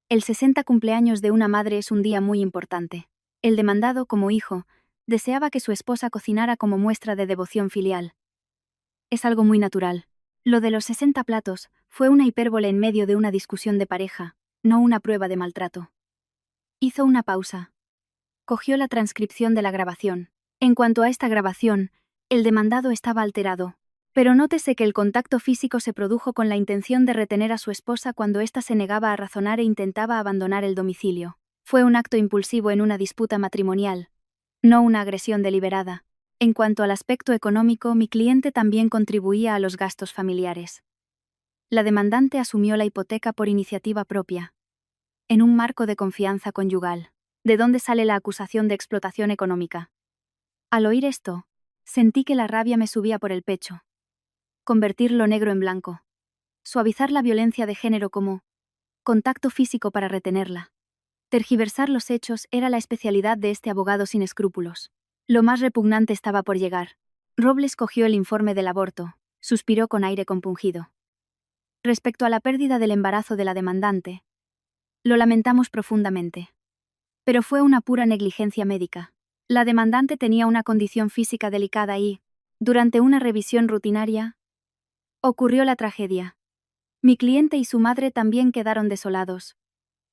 el 60 cumpleaños de una madre es un día muy importante. El demandado, como hijo, deseaba que su esposa cocinara como muestra de devoción filial. Es algo muy natural. Lo de los 60 platos fue una hipérbole en medio de una discusión de pareja, no una prueba de maltrato. Hizo una pausa. Cogió la transcripción de la grabación. En cuanto a esta grabación, el demandado estaba alterado. Pero nótese que el contacto físico se produjo con la intención de retener a su esposa cuando ésta se negaba a razonar e intentaba abandonar el domicilio. Fue un acto impulsivo en una disputa matrimonial, no una agresión deliberada. En cuanto al aspecto económico, mi cliente también contribuía a los gastos familiares. La demandante asumió la hipoteca por iniciativa propia, en un marco de confianza conyugal. ¿De dónde sale la acusación de explotación económica? Al oír esto, sentí que la rabia me subía por el pecho. Convertir lo negro en blanco. Suavizar la violencia de género como contacto físico para retenerla. Tergiversar los hechos era la especialidad de este abogado sin escrúpulos. Lo más repugnante estaba por llegar. Robles cogió el informe del aborto, suspiró con aire compungido. Respecto a la pérdida del embarazo de la demandante, lo lamentamos profundamente. Pero fue una pura negligencia médica. La demandante tenía una condición física delicada y, durante una revisión rutinaria, ocurrió la tragedia. Mi cliente y su madre también quedaron desolados.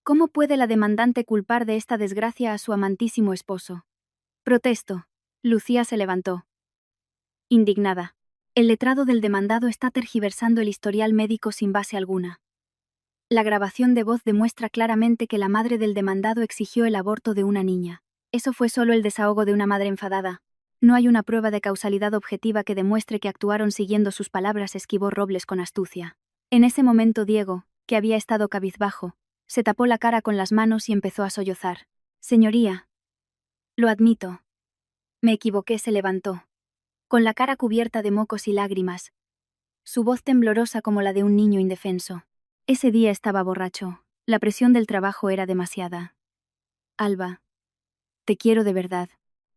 ¿Cómo puede la demandante culpar de esta desgracia a su amantísimo esposo? Protesto. Lucía se levantó. Indignada. El letrado del demandado está tergiversando el historial médico sin base alguna. La grabación de voz demuestra claramente que la madre del demandado exigió el aborto de una niña. Eso fue solo el desahogo de una madre enfadada. No hay una prueba de causalidad objetiva que demuestre que actuaron siguiendo sus palabras, esquivó Robles con astucia. En ese momento Diego, que había estado cabizbajo, se tapó la cara con las manos y empezó a sollozar. Señoría. Lo admito. Me equivoqué, se levantó. Con la cara cubierta de mocos y lágrimas. Su voz temblorosa como la de un niño indefenso. Ese día estaba borracho. La presión del trabajo era demasiada. Alba. Te quiero de verdad.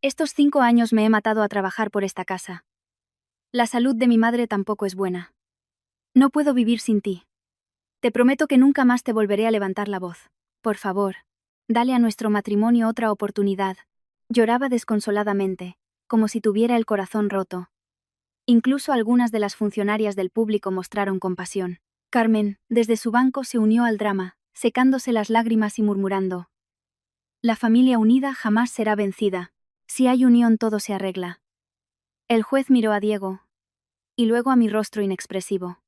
Estos 5 años me he matado a trabajar por esta casa. La salud de mi madre tampoco es buena. No puedo vivir sin ti. Te prometo que nunca más te volveré a levantar la voz. Por favor, dale a nuestro matrimonio otra oportunidad. Lloraba desconsoladamente, como si tuviera el corazón roto. Incluso algunas de las funcionarias del público mostraron compasión. Carmen, desde su banco, se unió al drama, secándose las lágrimas y murmurando: la familia unida jamás será vencida. Si hay unión todo se arregla. El juez miró a Diego, y luego a mi rostro inexpresivo.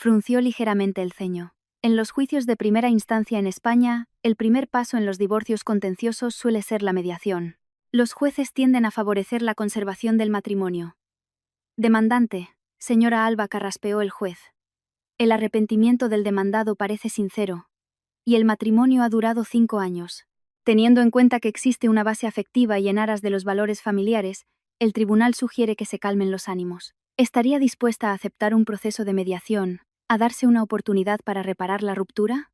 Frunció ligeramente el ceño. En los juicios de primera instancia en España, el primer paso en los divorcios contenciosos suele ser la mediación. Los jueces tienden a favorecer la conservación del matrimonio. Demandante, señora Alba, carraspeó el juez. El arrepentimiento del demandado parece sincero. Y el matrimonio ha durado 5 años. Teniendo en cuenta que existe una base afectiva y en aras de los valores familiares, el tribunal sugiere que se calmen los ánimos. ¿Estaría dispuesta a aceptar un proceso de mediación, a darse una oportunidad para reparar la ruptura?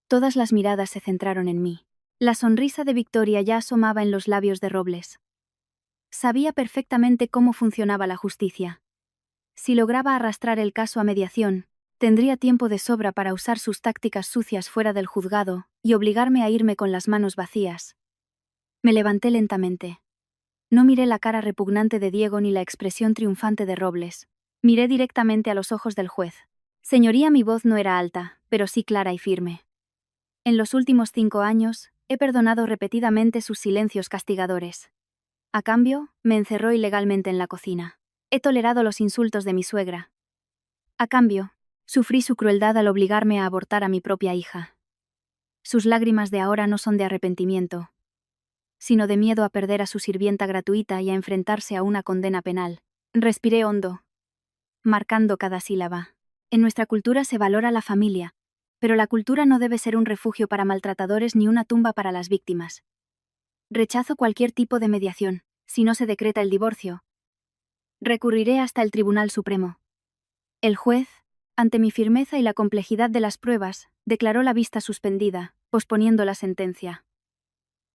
Todas las miradas se centraron en mí. La sonrisa de victoria ya asomaba en los labios de Robles. Sabía perfectamente cómo funcionaba la justicia. Si lograba arrastrar el caso a mediación, tendría tiempo de sobra para usar sus tácticas sucias fuera del juzgado y obligarme a irme con las manos vacías. Me levanté lentamente. No miré la cara repugnante de Diego ni la expresión triunfante de Robles. Miré directamente a los ojos del juez. Señoría, mi voz no era alta, pero sí clara y firme. En los últimos 5 años, he perdonado repetidamente sus silencios castigadores. A cambio, me encerró ilegalmente en la cocina. He tolerado los insultos de mi suegra. A cambio, sufrí su crueldad al obligarme a abortar a mi propia hija. Sus lágrimas de ahora no son de arrepentimiento, sino de miedo a perder a su sirvienta gratuita y a enfrentarse a una condena penal. Respiré hondo, marcando cada sílaba. En nuestra cultura se valora la familia, pero la cultura no debe ser un refugio para maltratadores ni una tumba para las víctimas. Rechazo cualquier tipo de mediación. Si no se decreta el divorcio, recurriré hasta el Tribunal Supremo. El juez, ante mi firmeza y la complejidad de las pruebas, declaró la vista suspendida, posponiendo la sentencia.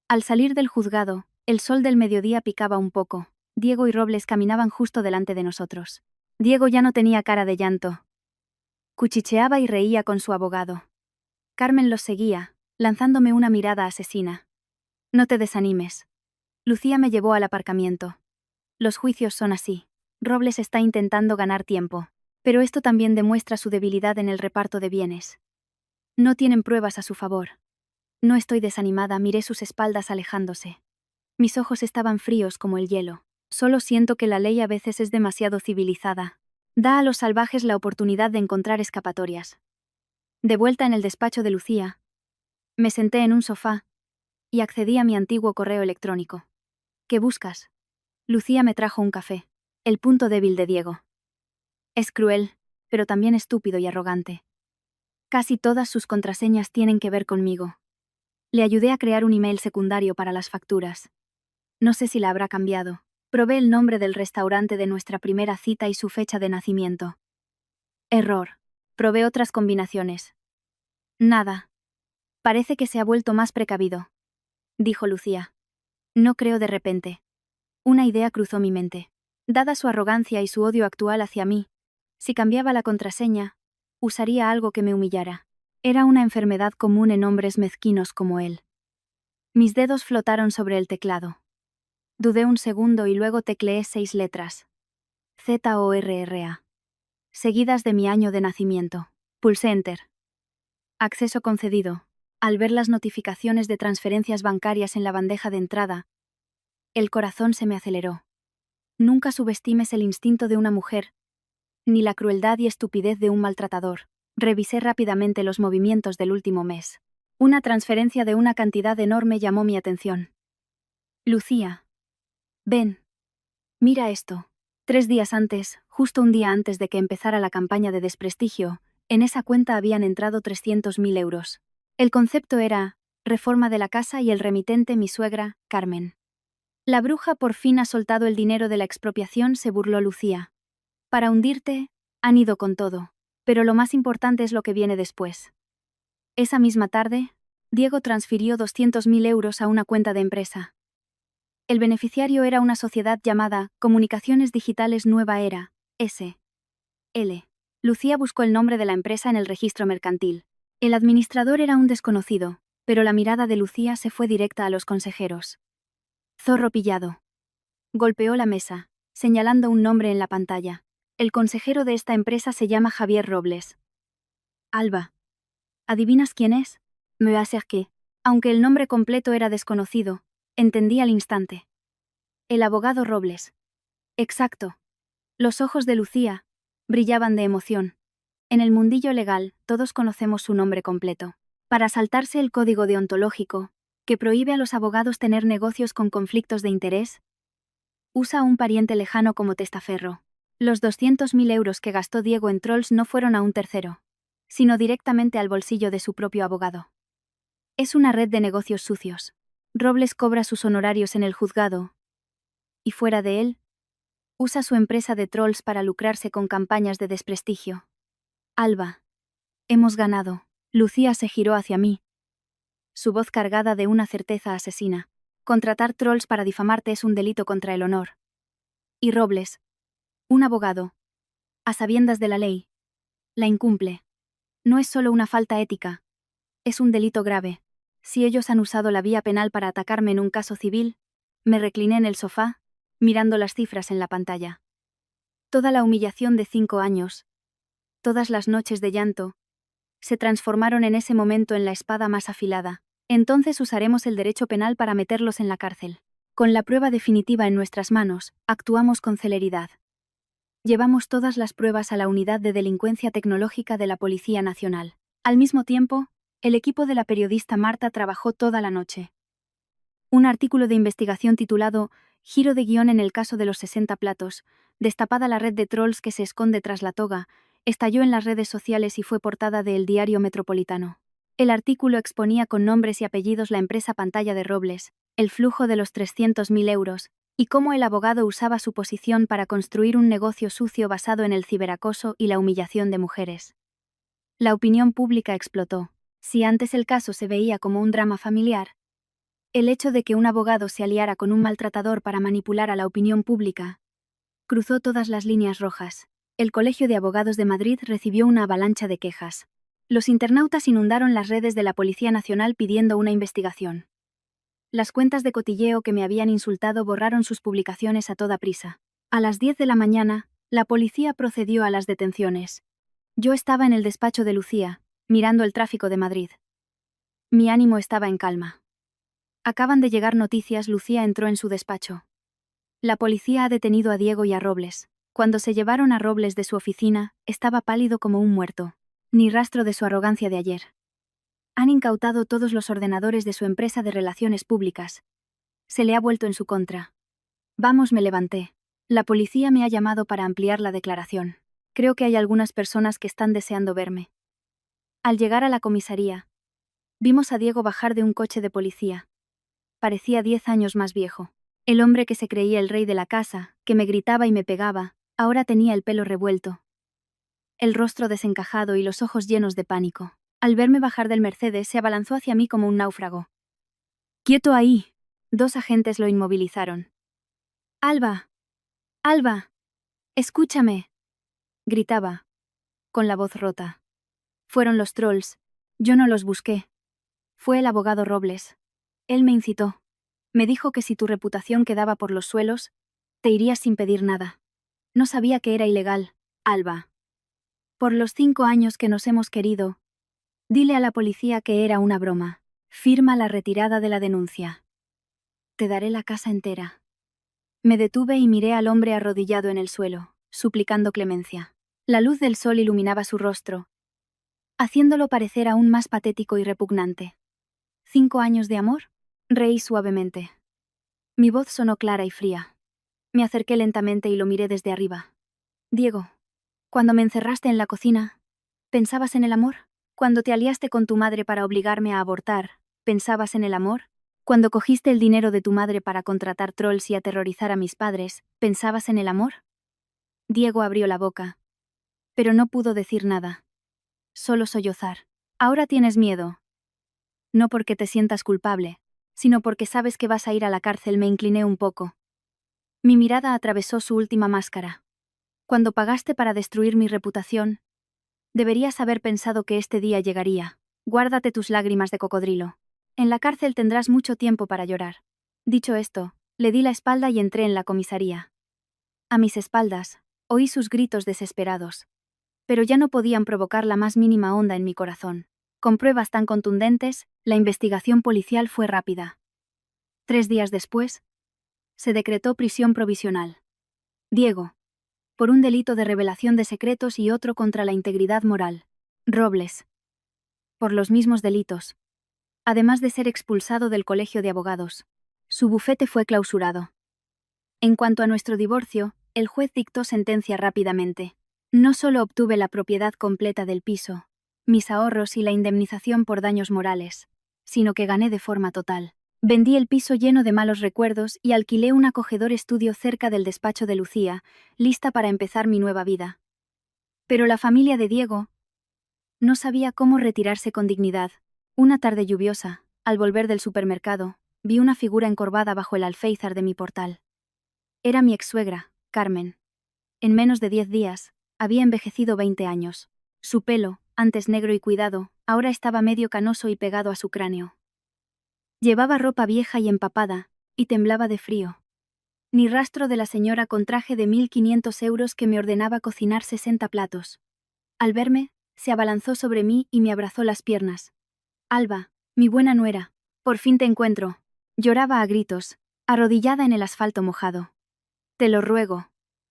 Al salir del juzgado, el sol del mediodía picaba un poco. Diego y Robles caminaban justo delante de nosotros. Diego ya no tenía cara de llanto. Cuchicheaba y reía con su abogado. Carmen los seguía, lanzándome una mirada asesina. No te desanimes. Lucía me llevó al aparcamiento. Los juicios son así. Robles está intentando ganar tiempo. Pero esto también demuestra su debilidad en el reparto de bienes. No tienen pruebas a su favor. No estoy desanimada, miré sus espaldas alejándose. Mis ojos estaban fríos como el hielo. Solo siento que la ley a veces es demasiado civilizada. Da a los salvajes la oportunidad de encontrar escapatorias. De vuelta en el despacho de Lucía, me senté en un sofá y accedí a mi antiguo correo electrónico. ¿Qué buscas? Lucía me trajo un café. El punto débil de Diego. Es cruel, pero también estúpido y arrogante. Casi todas sus contraseñas tienen que ver conmigo. Le ayudé a crear un email secundario para las facturas. No sé si la habrá cambiado. Probé el nombre del restaurante de nuestra primera cita y su fecha de nacimiento. Error. Probé otras combinaciones. Nada. Parece que se ha vuelto más precavido, dijo Lucía. No creo de repente. Una idea cruzó mi mente. Dada su arrogancia y su odio actual hacia mí, si cambiaba la contraseña, usaría algo que me humillara. Era una enfermedad común en hombres mezquinos como él. Mis dedos flotaron sobre el teclado. Dudé un segundo y luego tecleé 6 letras. ZORRA. Seguidas de mi año de nacimiento. Pulsé Enter. Acceso concedido. Al ver las notificaciones de transferencias bancarias en la bandeja de entrada, el corazón se me aceleró. Nunca subestimes el instinto de una mujer, ni la crueldad y estupidez de un maltratador. Revisé rápidamente los movimientos del último mes. Una transferencia de una cantidad enorme llamó mi atención. Lucía. Ven. Mira esto. 3 días antes, justo un día antes de que empezara la campaña de desprestigio, en esa cuenta habían entrado 300.000 euros. El concepto era reforma de la casa y el remitente mi suegra, Carmen. La bruja por fin ha soltado el dinero de la expropiación, se burló Lucía. Para hundirte, han ido con todo. Pero lo más importante es lo que viene después. Esa misma tarde, Diego transfirió 200.000 euros a una cuenta de empresa. El beneficiario era una sociedad llamada Comunicaciones Digitales Nueva Era, S.L. Lucía buscó el nombre de la empresa en el registro mercantil. El administrador era un desconocido, pero la mirada de Lucía se fue directa a los consejeros. Zorro pillado. Golpeó la mesa, señalando un nombre en la pantalla. El consejero de esta empresa se llama Javier Robles. Alba. ¿Adivinas quién es? Me acerqué. Aunque el nombre completo era desconocido, entendí al instante. El abogado Robles. Exacto. Los ojos de Lucía brillaban de emoción. En el mundillo legal, todos conocemos su nombre completo. Para saltarse el código deontológico, que prohíbe a los abogados tener negocios con conflictos de interés, usa a un pariente lejano como testaferro. Los 200.000 euros que gastó Diego en trolls no fueron a un tercero, sino directamente al bolsillo de su propio abogado. Es una red de negocios sucios. Robles cobra sus honorarios en el juzgado, y fuera de él, usa su empresa de trolls para lucrarse con campañas de desprestigio. Alba. Hemos ganado. Lucía se giró hacia mí, su voz cargada de una certeza asesina. Contratar trolls para difamarte es un delito contra el honor. Y Robles, un abogado, a sabiendas de la ley, la incumple. No es solo una falta ética, es un delito grave. Si ellos han usado la vía penal para atacarme en un caso civil, me recliné en el sofá, mirando las cifras en la pantalla. Toda la humillación de 5 años, todas las noches de llanto, se transformaron en ese momento en la espada más afilada. Entonces usaremos el derecho penal para meterlos en la cárcel. Con la prueba definitiva en nuestras manos, actuamos con celeridad. Llevamos todas las pruebas a la Unidad de Delincuencia Tecnológica de la Policía Nacional. Al mismo tiempo, el equipo de la periodista Marta trabajó toda la noche. Un artículo de investigación titulado Giro de guión en el caso de los 60 platos, destapada la red de trolls que se esconde tras la toga, estalló en las redes sociales y fue portada de El Diario Metropolitano. El artículo exponía con nombres y apellidos la empresa pantalla de Robles, el flujo de los 300.000 euros, y cómo el abogado usaba su posición para construir un negocio sucio basado en el ciberacoso y la humillación de mujeres. La opinión pública explotó. Si antes el caso se veía como un drama familiar, el hecho de que un abogado se aliara con un maltratador para manipular a la opinión pública cruzó todas las líneas rojas. El Colegio de Abogados de Madrid recibió una avalancha de quejas. Los internautas inundaron las redes de la Policía Nacional pidiendo una investigación. Las cuentas de cotilleo que me habían insultado borraron sus publicaciones a toda prisa. A las 10 de la mañana, la policía procedió a las detenciones. Yo estaba en el despacho de Lucía, mirando el tráfico de Madrid. Mi ánimo estaba en calma. Acaban de llegar noticias, Lucía entró en su despacho. La policía ha detenido a Diego y a Robles. Cuando se llevaron a Robles de su oficina, estaba pálido como un muerto. Ni rastro de su arrogancia de ayer. Han incautado todos los ordenadores de su empresa de relaciones públicas. Se le ha vuelto en su contra. Vamos, me levanté. La policía me ha llamado para ampliar la declaración. Creo que hay algunas personas que están deseando verme. Al llegar a la comisaría, vimos a Diego bajar de un coche de policía. Parecía 10 años más viejo. El hombre que se creía el rey de la casa, que me gritaba y me pegaba, ahora tenía el pelo revuelto, el rostro desencajado y los ojos llenos de pánico. Al verme bajar del Mercedes se abalanzó hacia mí como un náufrago. ¡Quieto ahí! 2 agentes lo inmovilizaron. ¡Alba! ¡Alba! ¡Escúchame!, gritaba, con la voz rota. Fueron los trolls. Yo no los busqué. Fue el abogado Robles. Él me incitó. Me dijo que si tu reputación quedaba por los suelos, te irías sin pedir nada. No sabía que era ilegal, Alba. Por los 5 años que nos hemos querido, Dile a la policía que era una broma. Firma la retirada de la denuncia. Te daré la casa entera. Me detuve y miré al hombre arrodillado en el suelo, suplicando clemencia. La luz del sol iluminaba su rostro, haciéndolo parecer aún más patético y repugnante. ¿5 años de amor? Reí suavemente. Mi voz sonó clara y fría. Me acerqué lentamente y lo miré desde arriba. Diego, cuando me encerraste en la cocina, ¿pensabas en el amor? Cuando te aliaste con tu madre para obligarme a abortar, ¿pensabas en el amor? Cuando cogiste el dinero de tu madre para contratar trolls y aterrorizar a mis padres, ¿pensabas en el amor? Diego abrió la boca, pero no pudo decir nada. Solo sollozar. Ahora tienes miedo. No porque te sientas culpable, sino porque sabes que vas a ir a la cárcel. Me incliné un poco. Mi mirada atravesó su última máscara. Cuando pagaste para destruir mi reputación, deberías haber pensado que este día llegaría. Guárdate tus lágrimas de cocodrilo. En la cárcel tendrás mucho tiempo para llorar. Dicho esto, le di la espalda y entré en la comisaría. A mis espaldas, oí sus gritos desesperados. Pero ya no podían provocar la más mínima onda en mi corazón. Con pruebas tan contundentes, la investigación policial fue rápida. 3 días después, se decretó prisión provisional. Diego, por un delito de revelación de secretos y otro contra la integridad moral. Robles, por los mismos delitos. Además de ser expulsado del colegio de abogados. Su bufete fue clausurado. En cuanto a nuestro divorcio, el juez dictó sentencia rápidamente. No solo obtuve la propiedad completa del piso, mis ahorros y la indemnización por daños morales, sino que gané de forma total. Vendí el piso lleno de malos recuerdos y alquilé un acogedor estudio cerca del despacho de Lucía, lista para empezar mi nueva vida. Pero la familia de Diego no sabía cómo retirarse con dignidad. Una tarde lluviosa, al volver del supermercado, vi una figura encorvada bajo el alféizar de mi portal. Era mi ex-suegra, Carmen. En menos de 10 días, había envejecido 20 años. Su pelo, antes negro y cuidado, ahora estaba medio canoso y pegado a su cráneo. Llevaba ropa vieja y empapada, y temblaba de frío. Ni rastro de la señora con traje de 1.500 euros que me ordenaba cocinar 60 platos. Al verme, se abalanzó sobre mí y me abrazó las piernas. Alba, mi buena nuera, por fin te encuentro. Lloraba a gritos, arrodillada en el asfalto mojado. Te lo ruego,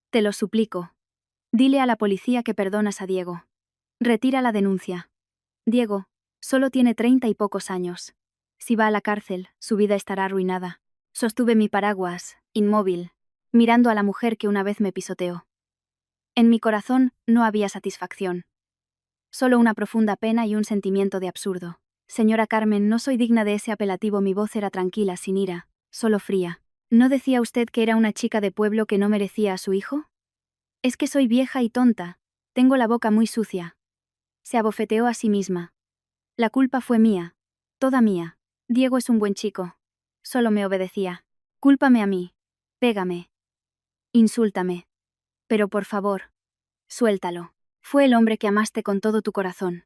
te lo suplico. Dile a la policía que perdonas a Diego. Retira la denuncia. Diego, solo tiene 30 y pocos años. Si va a la cárcel, su vida estará arruinada. Sostuve mi paraguas, inmóvil, mirando a la mujer que una vez me pisoteó. En mi corazón no había satisfacción. Solo una profunda pena y un sentimiento de absurdo. Señora Carmen, no soy digna de ese apelativo. Mi voz era tranquila, sin ira, solo fría. ¿No decía usted que era una chica de pueblo que no merecía a su hijo? Es que soy vieja y tonta. Tengo la boca muy sucia. Se abofeteó a sí misma. La culpa fue mía. Toda mía. Diego es un buen chico. Solo me obedecía. Cúlpame a mí. Pégame. Insúltame. Pero por favor, suéltalo. Fue el hombre que amaste con todo tu corazón.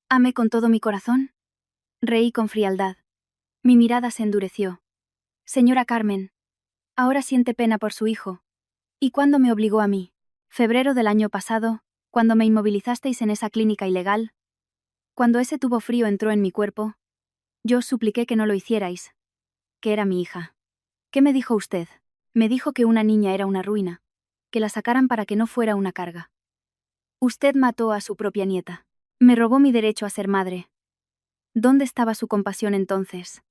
¿Amé con todo mi corazón? Reí con frialdad. Mi mirada se endureció. Señora Carmen, ahora siente pena por su hijo. ¿Y cuándo me obligó a mí? Febrero del año pasado, cuando me inmovilizasteis en esa clínica ilegal. Cuando ese tubo frío entró en mi cuerpo, yo os supliqué que no lo hicierais. Que era mi hija. ¿Qué me dijo usted? Me dijo que una niña era una ruina. Que la sacaran para que no fuera una carga. Usted mató a su propia nieta. Me robó mi derecho a ser madre. ¿Dónde estaba su compasión entonces?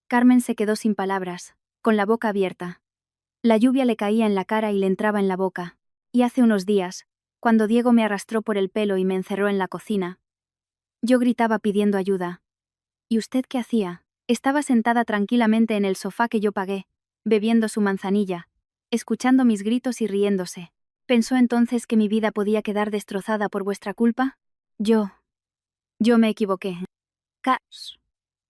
Carmen se quedó sin palabras, con la boca abierta. La lluvia le caía en la cara y le entraba en la boca. Y hace unos días, cuando Diego me arrastró por el pelo y me encerró en la cocina, yo gritaba pidiendo ayuda. ¿Y usted qué hacía? Estaba sentada tranquilamente en el sofá que yo pagué, bebiendo su manzanilla, escuchando mis gritos y riéndose. ¿Pensó entonces que mi vida podía quedar destrozada por vuestra culpa? Yo me equivoqué.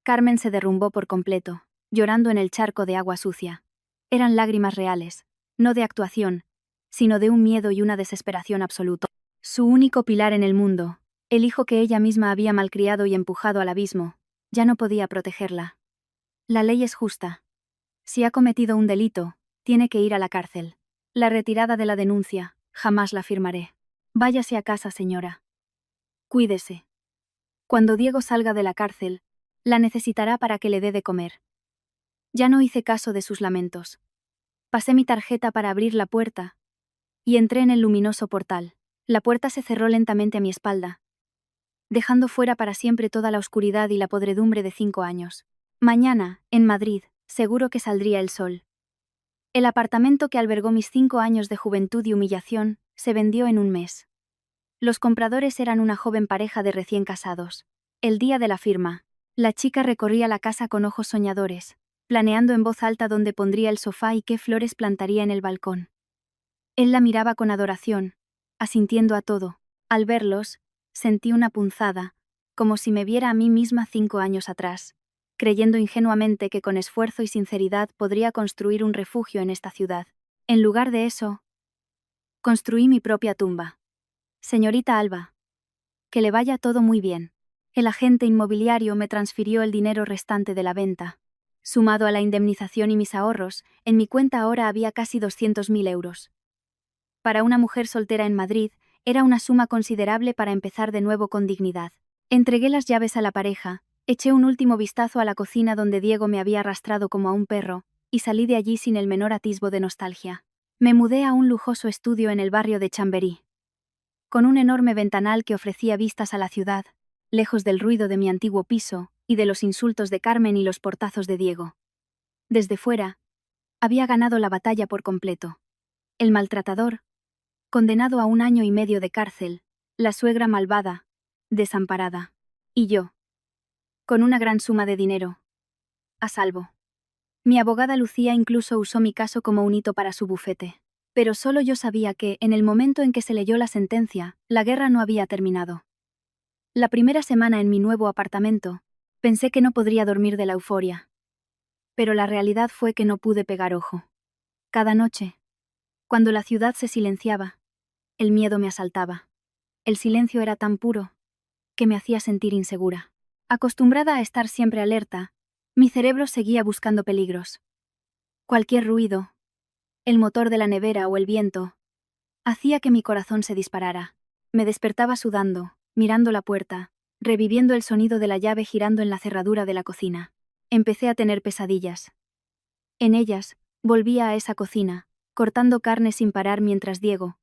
Carmen se derrumbó por completo, llorando en el charco de agua sucia. Eran lágrimas reales, no de actuación, sino de un miedo y una desesperación absoluto. Su único pilar en el mundo, el hijo que ella misma había malcriado y empujado al abismo, ya no podía protegerla. La ley es justa. Si ha cometido un delito, tiene que ir a la cárcel. La retirada de la denuncia, jamás la firmaré. Váyase a casa, señora. Cuídese. Cuando Diego salga de la cárcel, la necesitará para que le dé de comer. Ya no hice caso de sus lamentos. Pasé mi tarjeta para abrir la puerta y entré en el luminoso portal. La puerta se cerró lentamente a mi espalda, dejando fuera para siempre toda la oscuridad y la podredumbre de 5 años. Mañana, en Madrid, seguro que saldría el sol. El apartamento que albergó mis 5 años de juventud y humillación se vendió en un mes. Los compradores eran una joven pareja de recién casados. El día de la firma, la chica recorría la casa con ojos soñadores, planeando en voz alta dónde pondría el sofá y qué flores plantaría en el balcón. Él la miraba con adoración, asintiendo a todo. Al verlos, sentí una punzada, como si me viera a mí misma 5 años atrás, creyendo ingenuamente que con esfuerzo y sinceridad podría construir un refugio en esta ciudad. En lugar de eso, construí mi propia tumba. Señorita Alba, que le vaya todo muy bien. El agente inmobiliario me transfirió el dinero restante de la venta. Sumado a la indemnización y mis ahorros, en mi cuenta ahora había casi 200.000 euros. Para una mujer soltera en Madrid, era una suma considerable para empezar de nuevo con dignidad. Entregué las llaves a la pareja, eché un último vistazo a la cocina donde Diego me había arrastrado como a un perro, y salí de allí sin el menor atisbo de nostalgia. Me mudé a un lujoso estudio en el barrio de Chamberí, con un enorme ventanal que ofrecía vistas a la ciudad, lejos del ruido de mi antiguo piso y de los insultos de Carmen y los portazos de Diego. Desde fuera, había ganado la batalla por completo. El maltratador, condenado a 1 año y medio de cárcel, la suegra malvada, desamparada, y yo, con una gran suma de dinero, a salvo. Mi abogada Lucía incluso usó mi caso como un hito para su bufete. Pero solo yo sabía que, en el momento en que se leyó la sentencia, la guerra no había terminado. La primera semana en mi nuevo apartamento, pensé que no podría dormir de la euforia. Pero la realidad fue que no pude pegar ojo. Cada noche, cuando la ciudad se silenciaba, el miedo me asaltaba. El silencio era tan puro que me hacía sentir insegura. Acostumbrada a estar siempre alerta, mi cerebro seguía buscando peligros. Cualquier ruido, el motor de la nevera o el viento, hacía que mi corazón se disparara. Me despertaba sudando, mirando la puerta, reviviendo el sonido de la llave girando en la cerradura de la cocina. Empecé a tener pesadillas. En ellas, volvía a esa cocina, cortando carne sin parar mientras Diego,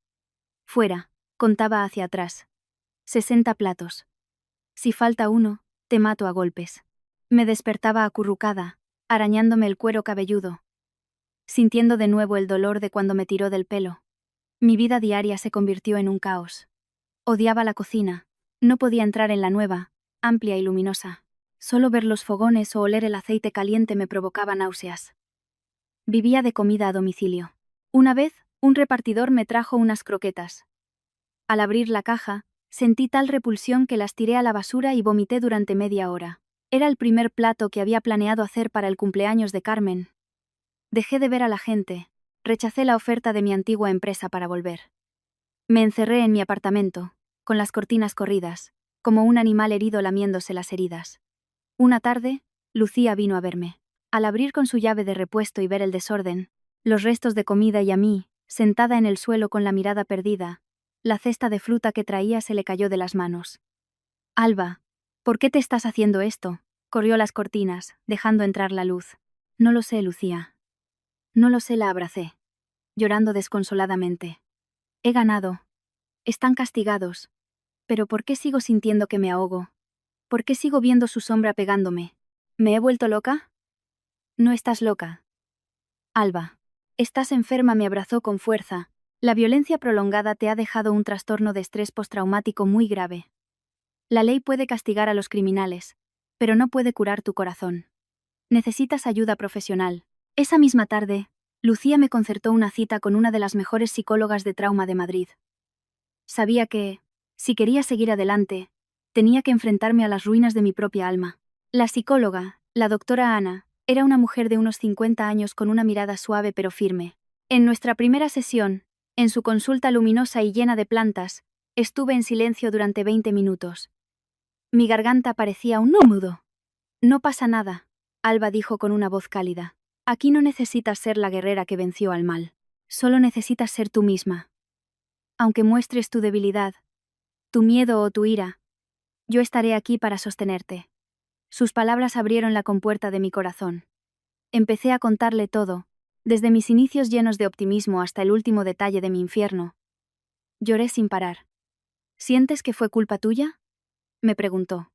fuera, contaba hacia atrás. 60 platos. Si falta uno, te mato a golpes. Me despertaba acurrucada, arañándome el cuero cabelludo, sintiendo de nuevo el dolor de cuando me tiró del pelo. Mi vida diaria se convirtió en un caos. Odiaba la cocina. No podía entrar en la nueva, amplia y luminosa. Solo ver los fogones o oler el aceite caliente me provocaba náuseas. Vivía de comida a domicilio. Una vez, un repartidor me trajo unas croquetas. Al abrir la caja, sentí tal repulsión que las tiré a la basura y vomité durante media hora. Era el primer plato que había planeado hacer para el cumpleaños de Carmen. Dejé de ver a la gente. Rechacé la oferta de mi antigua empresa para volver. Me encerré en mi apartamento, con las cortinas corridas, como un animal herido lamiéndose las heridas. Una tarde, Lucía vino a verme. Al abrir con su llave de repuesto y ver el desorden, los restos de comida y a mí, sentada en el suelo con la mirada perdida, la cesta de fruta que traía se le cayó de las manos. Alba, ¿por qué te estás haciendo esto? Corrió las cortinas, dejando entrar la luz. No lo sé, Lucía. No lo sé, la abracé, llorando desconsoladamente. He ganado. Están castigados. Pero ¿por qué sigo sintiendo que me ahogo? ¿Por qué sigo viendo su sombra pegándome? ¿Me he vuelto loca? No estás loca. Alba. Estás enferma, me abrazó con fuerza. La violencia prolongada te ha dejado un trastorno de estrés postraumático muy grave. La ley puede castigar a los criminales, pero no puede curar tu corazón. Necesitas ayuda profesional. Esa misma tarde, Lucía me concertó una cita con una de las mejores psicólogas de trauma de Madrid. Sabía que, si quería seguir adelante, tenía que enfrentarme a las ruinas de mi propia alma. La psicóloga, la doctora Ana, era una mujer de unos 50 años con una mirada suave pero firme. En nuestra primera sesión, en su consulta luminosa y llena de plantas, estuve en silencio durante 20 minutos. Mi garganta parecía un nudo. No pasa nada, Alba dijo con una voz cálida. Aquí no necesitas ser la guerrera que venció al mal. Solo necesitas ser tú misma. Aunque muestres tu debilidad, tu miedo o tu ira, Yo estaré aquí para sostenerte. Sus palabras abrieron la compuerta de mi corazón. Empecé a contarle todo, desde mis inicios llenos de optimismo hasta el último detalle de mi infierno. Lloré sin parar. ¿Sientes que fue culpa tuya?, me preguntó.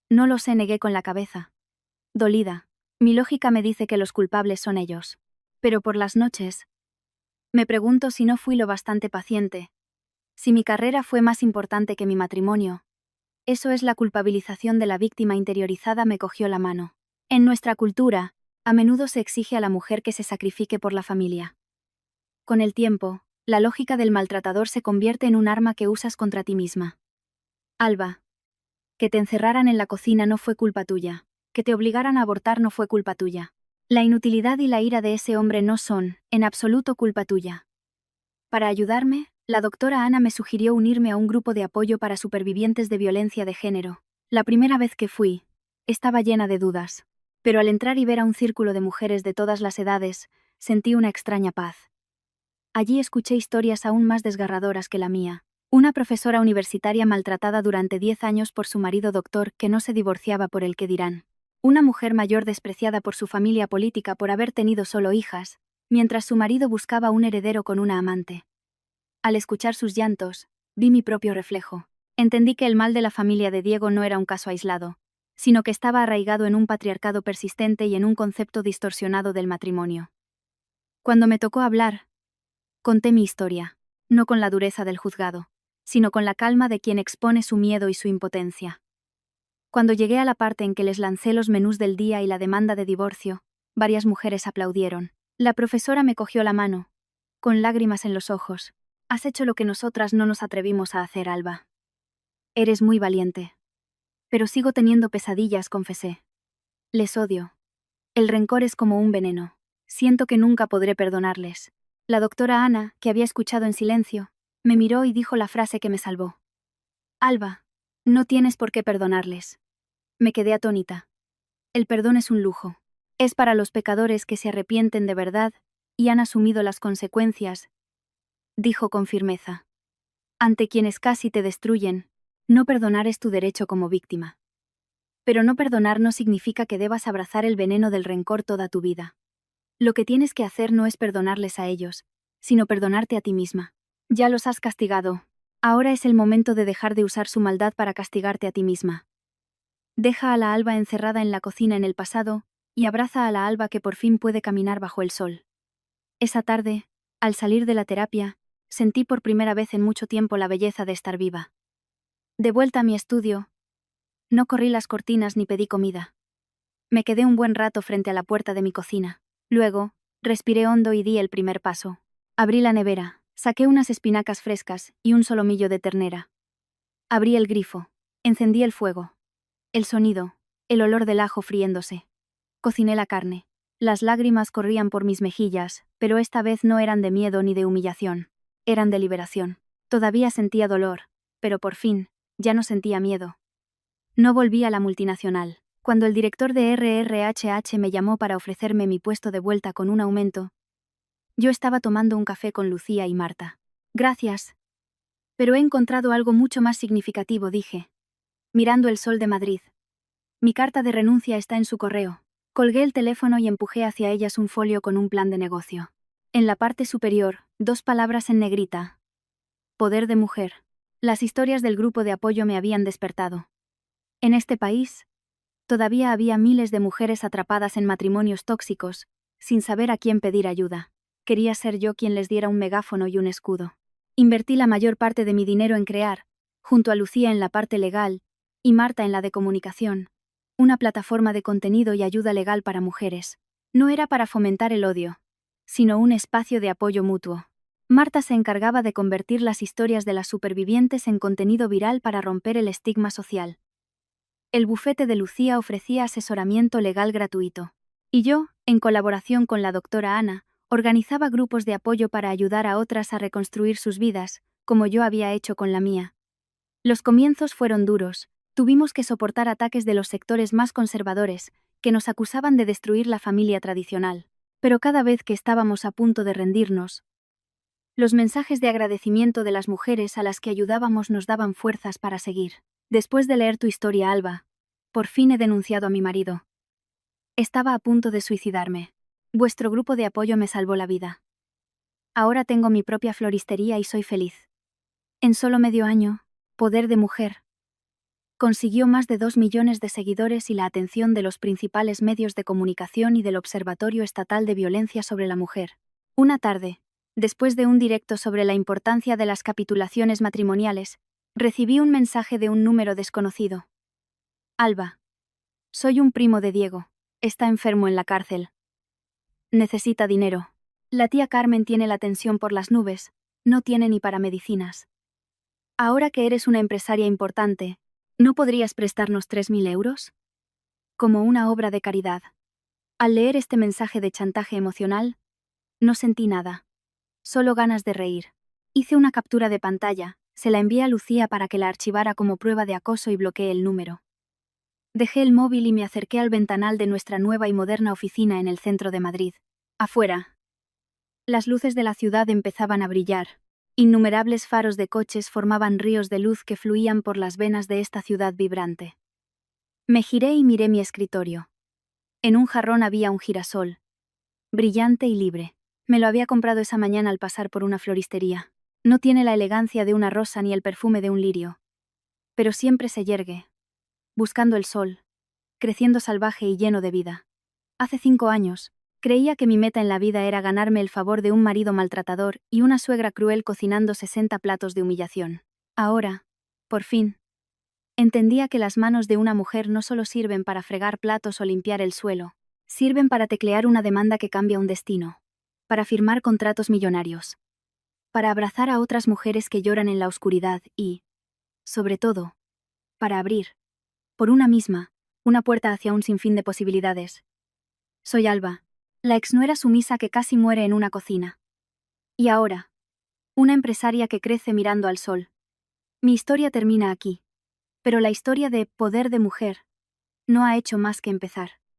No lo sé, negué con la cabeza. Dolida, mi lógica me dice que los culpables son ellos. Pero por las noches, me pregunto si no fui lo bastante paciente, si mi carrera fue más importante que mi matrimonio. Eso es la culpabilización de la víctima interiorizada, me cogió la mano. En nuestra cultura, a menudo se exige a la mujer que se sacrifique por la familia. Con el tiempo, la lógica del maltratador se convierte en un arma que usas contra ti misma. Alba, que te encerraran en la cocina no fue culpa tuya, que te obligaran a abortar no fue culpa tuya. La inutilidad y la ira de ese hombre no son, en absoluto, culpa tuya. Para ayudarme, la doctora Ana me sugirió unirme a un grupo de apoyo para supervivientes de violencia de género. La primera vez que fui, estaba llena de dudas. Pero al entrar y ver a un círculo de mujeres de todas las edades, sentí una extraña paz. Allí escuché historias aún más desgarradoras que la mía. Una profesora universitaria maltratada durante 10 años por su marido doctor que no se divorciaba por el que dirán. Una mujer mayor despreciada por su familia política por haber tenido solo hijas, mientras su marido buscaba un heredero con una amante. Al escuchar sus llantos, vi mi propio reflejo. Entendí que el mal de la familia de Diego no era un caso aislado, sino que estaba arraigado en un patriarcado persistente y en un concepto distorsionado del matrimonio. Cuando me tocó hablar, conté mi historia, no con la dureza del juzgado, sino con la calma de quien expone su miedo y su impotencia. Cuando llegué a la parte en que les lancé los menús del día y la demanda de divorcio, varias mujeres aplaudieron. La profesora me cogió la mano, con lágrimas en los ojos. Has hecho lo que nosotras no nos atrevimos a hacer, Alba. Eres muy valiente. Pero sigo teniendo pesadillas, confesé. Les odio. El rencor es como un veneno. Siento que nunca podré perdonarles. La doctora Ana, que había escuchado en silencio, me miró y dijo la frase que me salvó. Alba, no tienes por qué perdonarles. Me quedé atónita. El perdón es un lujo. Es para los pecadores que se arrepienten de verdad y han asumido las consecuencias, dijo con firmeza. Ante quienes casi te destruyen, no perdonar es tu derecho como víctima. Pero no perdonar no significa que debas abrazar el veneno del rencor toda tu vida. Lo que tienes que hacer no es perdonarles a ellos, sino perdonarte a ti misma. Ya los has castigado. Ahora es el momento de dejar de usar su maldad para castigarte a ti misma. Deja a la Alba encerrada en la cocina en el pasado, y abraza a la Alba que por fin puede caminar bajo el sol. Esa tarde, al salir de la terapia, sentí por primera vez en mucho tiempo la belleza de estar viva. De vuelta a mi estudio, no corrí las cortinas ni pedí comida. Me quedé un buen rato frente a la puerta de mi cocina. Luego, respiré hondo y di el primer paso. Abrí la nevera, saqué unas espinacas frescas y un solomillo de ternera. Abrí el grifo, encendí el fuego. El sonido, el olor del ajo friéndose. Cociné la carne. Las lágrimas corrían por mis mejillas, pero esta vez no eran de miedo ni de humillación. Eran de liberación. Todavía sentía dolor, pero por fin, ya no sentía miedo. No volví a la multinacional. Cuando el director de RRHH me llamó para ofrecerme mi puesto de vuelta con un aumento, yo estaba tomando un café con Lucía y Marta. Gracias. Pero he encontrado algo mucho más significativo, dije, mirando el sol de Madrid. Mi carta de renuncia está en su correo. Colgué el teléfono y empujé hacia ellas un folio con un plan de negocio. En la parte superior, 2 palabras en negrita. Poder de mujer. Las historias del grupo de apoyo me habían despertado. En este país, todavía había miles de mujeres atrapadas en matrimonios tóxicos, sin saber a quién pedir ayuda. Quería ser yo quien les diera un megáfono y un escudo. Invertí la mayor parte de mi dinero en crear, junto a Lucía en la parte legal, y Marta en la de comunicación, una plataforma de contenido y ayuda legal para mujeres. No era para fomentar el odio, sino un espacio de apoyo mutuo. Marta se encargaba de convertir las historias de las supervivientes en contenido viral para romper el estigma social. El bufete de Lucía ofrecía asesoramiento legal gratuito. Y yo, en colaboración con la doctora Ana, organizaba grupos de apoyo para ayudar a otras a reconstruir sus vidas, como yo había hecho con la mía. Los comienzos fueron duros. Tuvimos que soportar ataques de los sectores más conservadores, que nos acusaban de destruir la familia tradicional. Pero cada vez que estábamos a punto de rendirnos, los mensajes de agradecimiento de las mujeres a las que ayudábamos nos daban fuerzas para seguir. Después de leer tu historia, Alba, por fin he denunciado a mi marido. Estaba a punto de suicidarme. Vuestro grupo de apoyo me salvó la vida. Ahora tengo mi propia floristería y soy feliz. En solo medio año, Poder de Mujer consiguió más de 2 millones de seguidores y la atención de los principales medios de comunicación y del Observatorio Estatal de Violencia sobre la Mujer. Una tarde, después de un directo sobre la importancia de las capitulaciones matrimoniales, recibí un mensaje de un número desconocido. Alba. Soy un primo de Diego. Está enfermo en la cárcel. Necesita dinero. La tía Carmen tiene la tensión por las nubes. No tiene ni para medicinas. Ahora que eres una empresaria importante, ¿no podrías prestarnos 3.000 euros? Como una obra de caridad. Al leer este mensaje de chantaje emocional, no sentí nada. Solo ganas de reír. Hice una captura de pantalla, se la envié a Lucía para que la archivara como prueba de acoso y bloqueé el número. Dejé el móvil y me acerqué al ventanal de nuestra nueva y moderna oficina en el centro de Madrid. Afuera. Las luces de la ciudad empezaban a brillar. Innumerables faros de coches formaban ríos de luz que fluían por las venas de esta ciudad vibrante. Me giré y miré mi escritorio. En un jarrón había un girasol. Brillante y libre. Me lo había comprado esa mañana al pasar por una floristería. No tiene la elegancia de una rosa ni el perfume de un lirio. Pero siempre se yergue, buscando el sol, creciendo salvaje y lleno de vida. Hace 5 años, creía que mi meta en la vida era ganarme el favor de un marido maltratador y una suegra cruel cocinando 60 platos de humillación. Ahora, por fin, entendía que las manos de una mujer no solo sirven para fregar platos o limpiar el suelo, sirven para teclear una demanda que cambia un destino, para firmar contratos millonarios, para abrazar a otras mujeres que lloran en la oscuridad y, sobre todo, para abrir, por una misma, una puerta hacia un sinfín de posibilidades. Soy Alba, la exnuera sumisa que casi muere en una cocina. Y ahora, una empresaria que crece mirando al sol. Mi historia termina aquí, pero la historia de Poder de Mujer no ha hecho más que empezar.